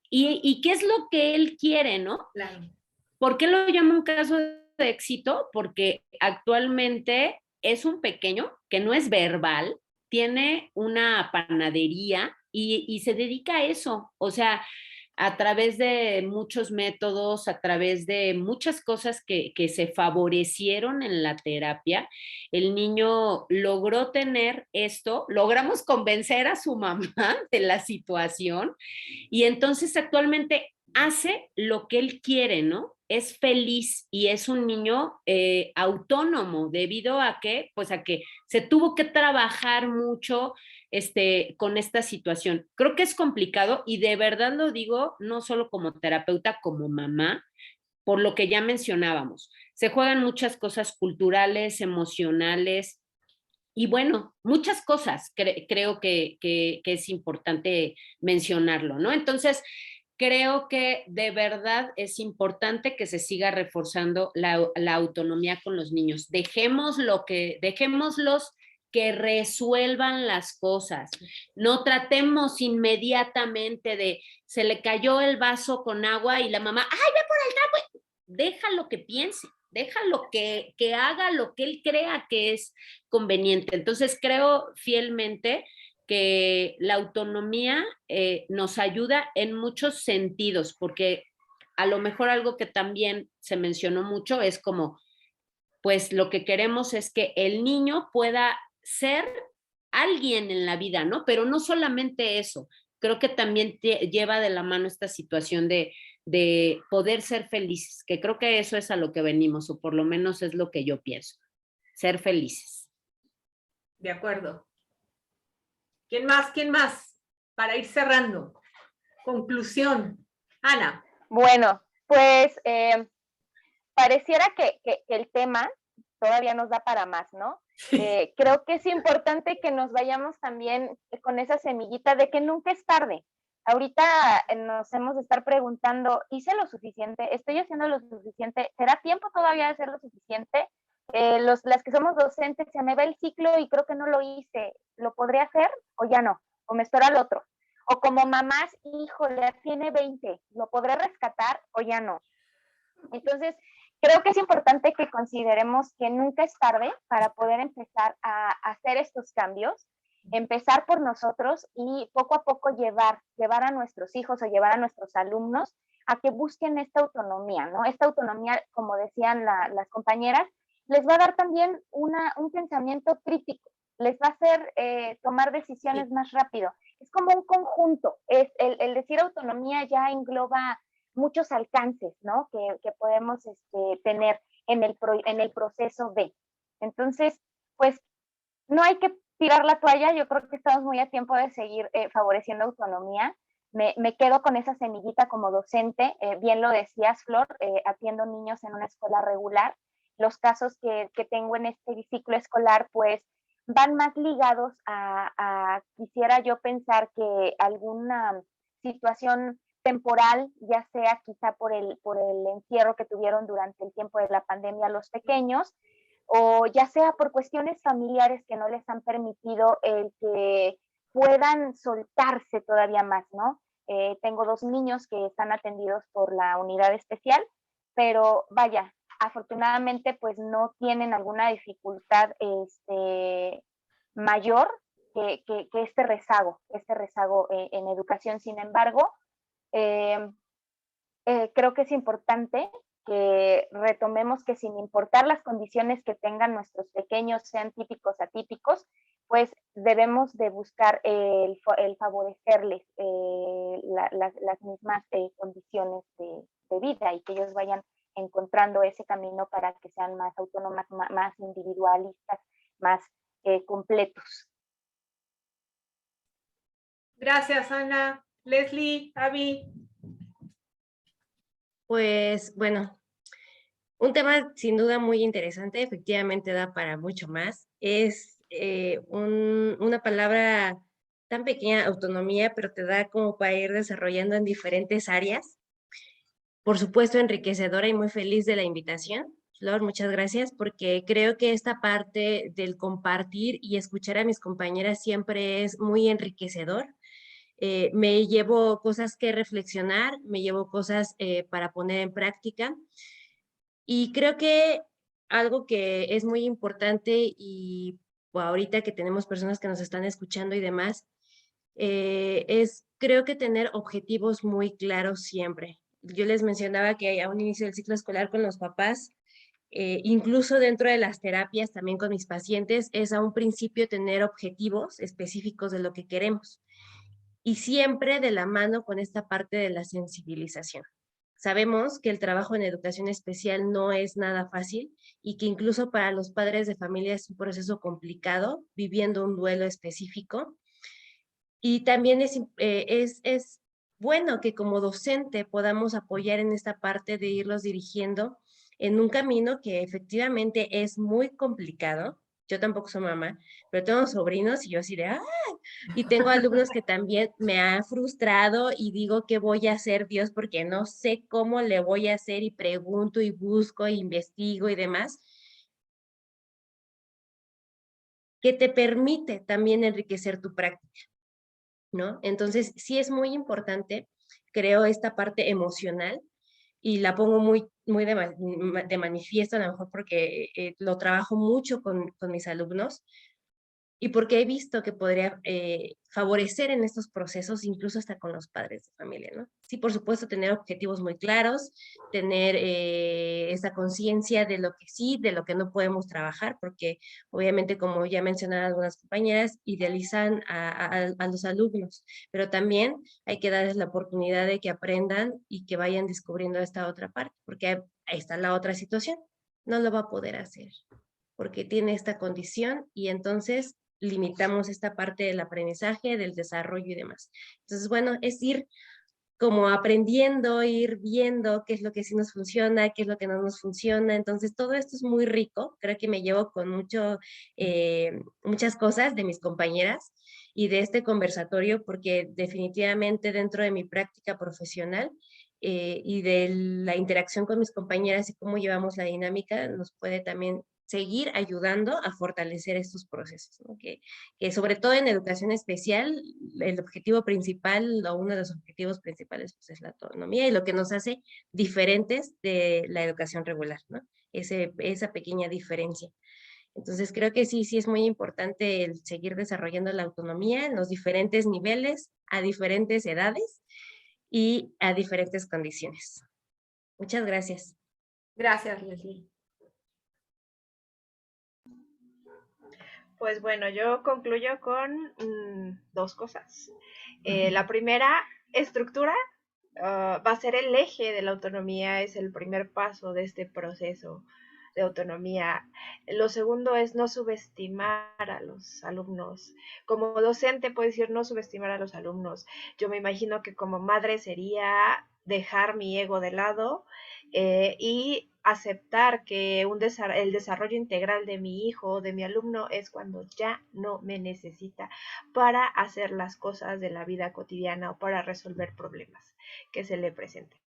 ¿Y qué es lo que él quiere, no? Claro. ¿Por qué lo llamo un caso de éxito? Porque actualmente es un pequeño que no es verbal, tiene una panadería y se dedica a eso. O sea, a través de muchos métodos, a través de muchas cosas que se favorecieron en la terapia, el niño logró tener esto, logramos convencer a su mamá de la situación y entonces actualmente hace lo que él quiere, ¿no? Es feliz y es un niño autónomo debido a que, pues a que se tuvo que trabajar mucho con esta situación. Creo que es complicado y de verdad lo digo no solo como terapeuta, como mamá, por lo que ya mencionábamos. se juegan muchas cosas culturales, emocionales, y bueno, muchas cosas creo que es importante mencionarlo, ¿no? Entonces, creo que de verdad es importante que se siga reforzando la autonomía con los niños. Dejémoslos que resuelvan las cosas. No tratemos inmediatamente de, se le cayó el vaso con agua y la mamá, ¡ay, ve por el trapo! Déjalo que piense, déjalo que haga lo que él crea que es conveniente. Entonces, creo fielmente que la autonomía nos ayuda en muchos sentidos, porque a lo mejor algo que también se mencionó mucho es como, pues lo que queremos es que el niño pueda ser alguien en la vida, ¿no? Pero no solamente eso, creo que también lleva de la mano esta situación de poder ser felices, que creo que eso es a lo que venimos, o por lo menos es lo que yo pienso, ser felices. De acuerdo. ¿Quién más? ¿Quién más? Para ir cerrando. Conclusión. Ana. Bueno, pues pareciera que el tema todavía nos da para más, ¿no? Creo que es importante que nos vayamos también con esa semillita de que nunca es tarde. Ahorita nos hemos de estar preguntando, ¿hice lo suficiente? ¿Estoy haciendo lo suficiente? ¿Será tiempo todavía de hacer lo suficiente? Las que somos docentes, se me va el ciclo y creo que no lo hice. ¿Lo podré hacer o ya no? ¿O me espero al otro? O como mamás, híjole, tiene 20, ¿lo podré rescatar o ya no? Entonces, creo que es importante que consideremos que nunca es tarde para poder empezar a hacer estos cambios, empezar por nosotros y poco a poco llevar a nuestros hijos o llevar a nuestros alumnos a que busquen esta autonomía, ¿no? Esta autonomía, como decían las compañeras, les va a dar también un pensamiento crítico, les va a hacer tomar decisiones más rápido. Es como un conjunto, el decir autonomía ya engloba muchos alcances, ¿no? Que podemos tener en el proceso de. Entonces, pues, no hay que tirar la toalla, yo creo que estamos muy a tiempo de seguir favoreciendo autonomía. Me quedo con esa semillita como docente, bien lo decías, Flor, atiendo niños en una escuela regular. Los casos que tengo en este ciclo escolar, pues, van más ligados quisiera yo pensar que alguna situación temporal, ya sea quizá por el encierro que tuvieron durante el tiempo de la pandemia los pequeños, o ya sea por cuestiones familiares que no les han permitido el que puedan soltarse todavía más, ¿no? Tengo 2 niños que están atendidos por la unidad especial, pero vaya, afortunadamente pues no tienen alguna dificultad mayor que este rezago en educación. Sin embargo, creo que es importante que retomemos que sin importar las condiciones que tengan nuestros pequeños, sean típicos, atípicos, pues debemos de buscar el favorecerles las mismas condiciones de vida y que ellos vayan encontrando ese camino para que sean más autónomas, más individualistas, más completos. Gracias, Ana. Leslie, Abby. Pues bueno, un tema sin duda muy interesante, efectivamente da para mucho más. Es una palabra tan pequeña, autonomía, pero te da como para ir desarrollando en diferentes áreas. Por supuesto, enriquecedora y muy feliz de la invitación. Flor, muchas gracias, porque creo que esta parte del compartir y escuchar a mis compañeras siempre es muy enriquecedor. Me llevo cosas que reflexionar, me llevo cosas para poner en práctica. Y creo que algo que es muy importante y ahorita que tenemos personas que nos están escuchando y demás, creo que tener objetivos muy claros siempre. Yo les mencionaba que a un inicio del ciclo escolar con los papás, incluso dentro de las terapias, también con mis pacientes, es a un principio tener objetivos específicos de lo que queremos. Y siempre de la mano con esta parte de la sensibilización. Sabemos que el trabajo en educación especial no es nada fácil y que incluso para los padres de familia es un proceso complicado, viviendo un duelo específico. Y también es bueno que como docente podamos apoyar en esta parte de irlos dirigiendo en un camino que efectivamente es muy complicado. Yo tampoco soy mamá, pero tengo sobrinos y yo así de, ¡ah! Y tengo alumnos que también me han frustrado y digo, ¿qué voy a hacer, Dios? Porque no sé cómo le voy a hacer y pregunto y busco e investigo y demás, que te permite también enriquecer tu práctica, ¿no? Entonces, sí es muy importante, creo, esta parte emocional y la pongo muy de manifiesto, a lo mejor porque lo trabajo mucho con mis alumnos, y porque he visto que podría favorecer en estos procesos, incluso hasta con los padres de familia, ¿no? Sí, por supuesto, tener objetivos muy claros, tener esa conciencia de lo que sí, de lo que no podemos trabajar, porque obviamente, como ya mencionaron algunas compañeras, idealizan a los alumnos, pero también hay que darles la oportunidad de que aprendan y que vayan descubriendo esta otra parte, porque ahí está la otra situación, no lo va a poder hacer porque tiene esta condición y entonces limitamos esta parte del aprendizaje, del desarrollo y demás. Entonces, bueno, es ir como aprendiendo, ir viendo qué es lo que sí nos funciona, qué es lo que no nos funciona. Entonces, todo esto es muy rico. Creo que me llevo con muchas cosas de mis compañeras y de este conversatorio, porque definitivamente dentro de mi práctica profesional y de la interacción con mis compañeras y cómo llevamos la dinámica, nos puede también seguir ayudando a fortalecer estos procesos, ¿no? Que sobre todo en educación especial, el objetivo principal o uno de los objetivos principales pues, es la autonomía y lo que nos hace diferentes de la educación regular, ¿no? Esa pequeña diferencia. Entonces creo que sí es muy importante el seguir desarrollando la autonomía en los diferentes niveles, a diferentes edades y a diferentes condiciones. Muchas gracias. Gracias, Leslie. Pues bueno, yo concluyo con dos cosas. La primera, estructura, va a ser el eje de la autonomía, es el primer paso de este proceso de autonomía. Lo segundo es no subestimar a los alumnos. Como docente puedo decir no subestimar a los alumnos. Yo me imagino que como madre sería dejar mi ego de lado y aceptar que el desarrollo integral de mi hijo o de mi alumno es cuando ya no me necesita para hacer las cosas de la vida cotidiana o para resolver problemas que se le presenten.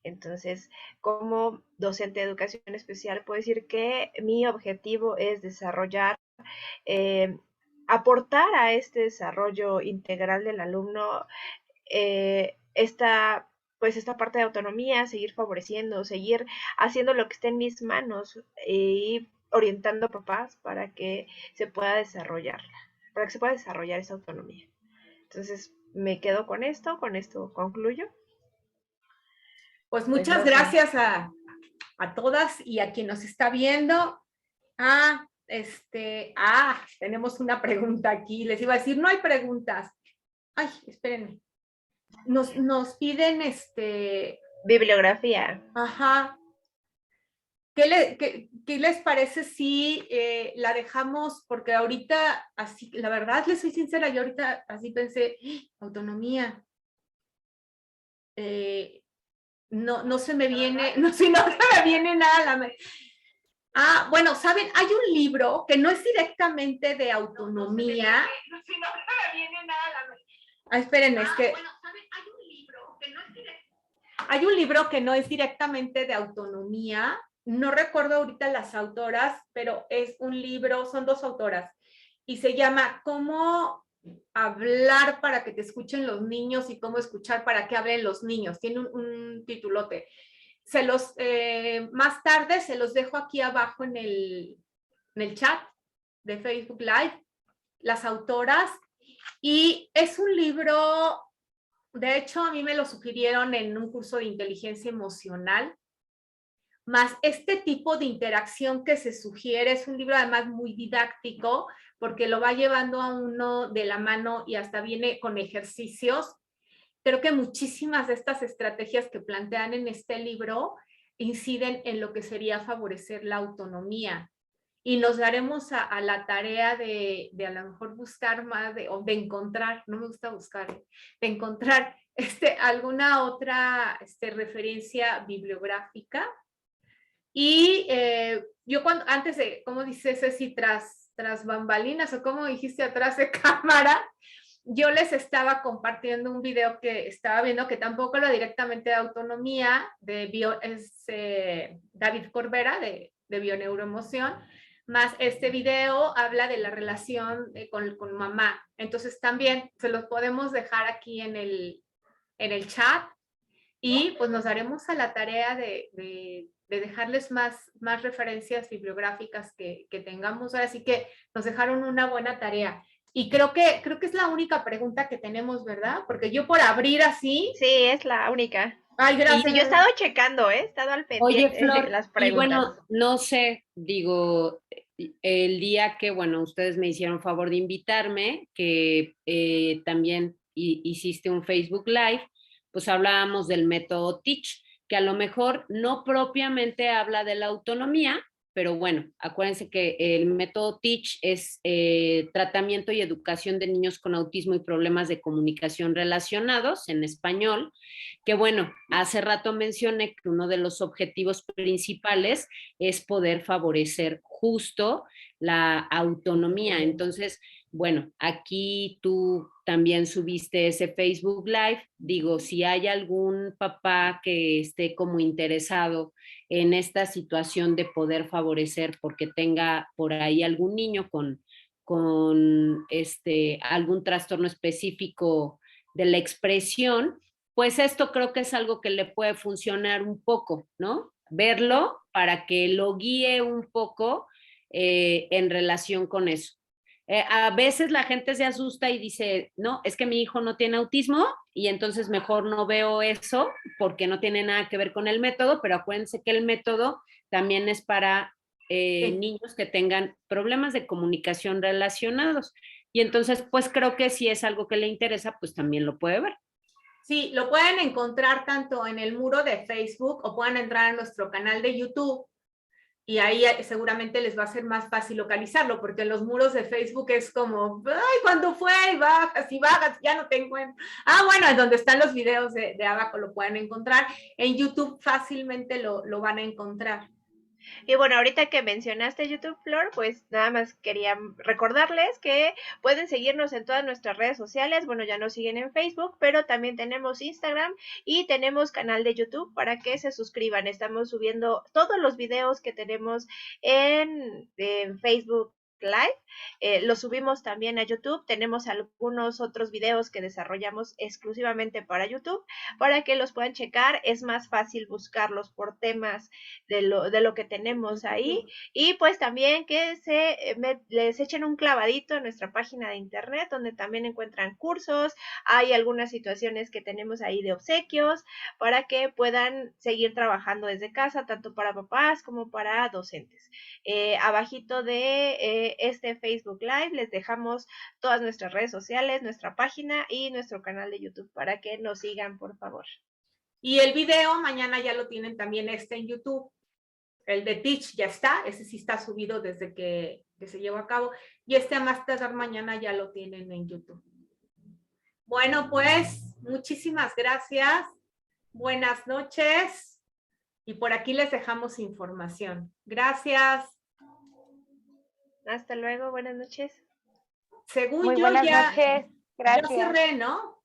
Entonces, como docente de educación especial, puedo decir que mi objetivo es desarrollar, aportar a este desarrollo integral del alumno esta parte de autonomía, seguir favoreciendo, seguir haciendo lo que esté en mis manos y orientando a papás para que se pueda desarrollar esa autonomía. Entonces, me quedo con esto concluyo. Pues muchas gracias a todas y a quien nos está viendo. Tenemos una pregunta aquí. Les iba a decir, no hay preguntas. Ay, espérenme. Nos piden bibliografía. Ajá. ¿Qué les parece si la dejamos? Porque ahorita, así, la verdad, les soy sincera, yo ahorita así pensé, autonomía. No se me viene, no se me viene nada a la mente. Bueno, ¿saben? Hay un libro que no es directamente de autonomía. No se me viene nada a la mente. Espérenme, es que... Bueno, ¿saben? Hay un libro que no es directamente de autonomía. No recuerdo ahorita las autoras, pero es un libro, son dos autoras, y se llama ¿Cómo hablar para que te escuchen los niños y cómo escuchar para que hablen los niños? Tiene un titulote. Más tarde se los dejo aquí abajo en el chat de Facebook Live, las autoras, y es un libro, de hecho a mí me lo sugirieron en un curso de inteligencia emocional, más este tipo de interacción que se sugiere. Es un libro además muy didáctico porque lo va llevando a uno de la mano y hasta viene con ejercicios. Creo que muchísimas de estas estrategias que plantean en este libro inciden en lo que sería favorecer la autonomía. Y nos daremos a la tarea de a lo mejor buscar más, de encontrar, no me gusta buscar, de encontrar alguna otra referencia bibliográfica Y yo antes de, ¿cómo dice Ceci? Tras bambalinas, o como dijiste, atrás de cámara, yo les estaba compartiendo un video que estaba viendo, que tampoco lo directamente de autonomía, es David Corbera, de Bioneuroemoción, más este video habla de la relación con mamá. Entonces también se los podemos dejar aquí en el chat, y pues nos daremos a la tarea de dejarles más referencias bibliográficas que tengamos. Así que nos dejaron una buena tarea. Y creo que es la única pregunta que tenemos, ¿verdad? Porque yo por abrir así... Sí, es la única. Ay, gracias. Y yo he estado checando, he estado al pendiente. Oye, Flor, de las y preguntas. bueno, no sé, digo, el día que, bueno, ustedes me hicieron favor de invitarme, que también hiciste un Facebook Live, pues hablábamos del método Teach, que a lo mejor no propiamente habla de la autonomía, pero bueno, acuérdense que el método Teach es tratamiento y educación de niños con autismo y problemas de comunicación relacionados en español, que bueno, hace rato mencioné que uno de los objetivos principales es poder favorecer justo la autonomía. Entonces, bueno, aquí tú también subiste ese Facebook Live. Digo, si hay algún papá que esté como interesado en esta situación de poder favorecer porque tenga por ahí algún niño con algún trastorno específico de la expresión, pues esto creo que es algo que le puede funcionar un poco, ¿no? Verlo para que lo guíe un poco en relación con eso. A veces la gente se asusta y dice, no, es que mi hijo no tiene autismo y entonces mejor no veo eso porque no tiene nada que ver con el método, pero acuérdense que el método también es para niños que tengan problemas de comunicación relacionados. Y entonces, pues creo que si es algo que le interesa, pues también lo puede ver. Sí, lo pueden encontrar tanto en el muro de Facebook o pueden entrar a nuestro canal de YouTube. Y ahí seguramente les va a ser más fácil localizarlo, porque en los muros de Facebook es como, ay, ¿cuándo fue? Y bajas, ya no te encuentro. Ah, bueno, en donde están los videos de Abaco lo pueden encontrar. En YouTube fácilmente lo van a encontrar. Y bueno, ahorita que mencionaste YouTube, Flor, pues nada más quería recordarles que pueden seguirnos en todas nuestras redes sociales. Bueno, ya nos siguen en Facebook, pero también tenemos Instagram y tenemos canal de YouTube para que se suscriban. Estamos subiendo todos los videos que tenemos en Facebook Live, lo subimos también a YouTube. Tenemos algunos otros videos que desarrollamos exclusivamente para YouTube para que los puedan checar. Es más fácil buscarlos por temas de lo que tenemos ahí, y pues también que les echen un clavadito en nuestra página de internet, donde también encuentran cursos. Hay algunas situaciones que tenemos ahí de obsequios para que puedan seguir trabajando desde casa, tanto para papás como para docentes. Abajito de este Facebook Live les dejamos todas nuestras redes sociales, nuestra página y nuestro canal de YouTube para que nos sigan, por favor. Y el video mañana ya lo tienen también en YouTube. El de Teach ya está, ese sí está subido desde que se llevó a cabo. Y a más tardar mañana ya lo tienen en YouTube. Bueno, pues muchísimas gracias. Buenas noches. Y por aquí les dejamos información. Gracias. Hasta luego, buenas noches. Según Muy yo buenas ya, noches. Gracias. ya cerré, ¿no?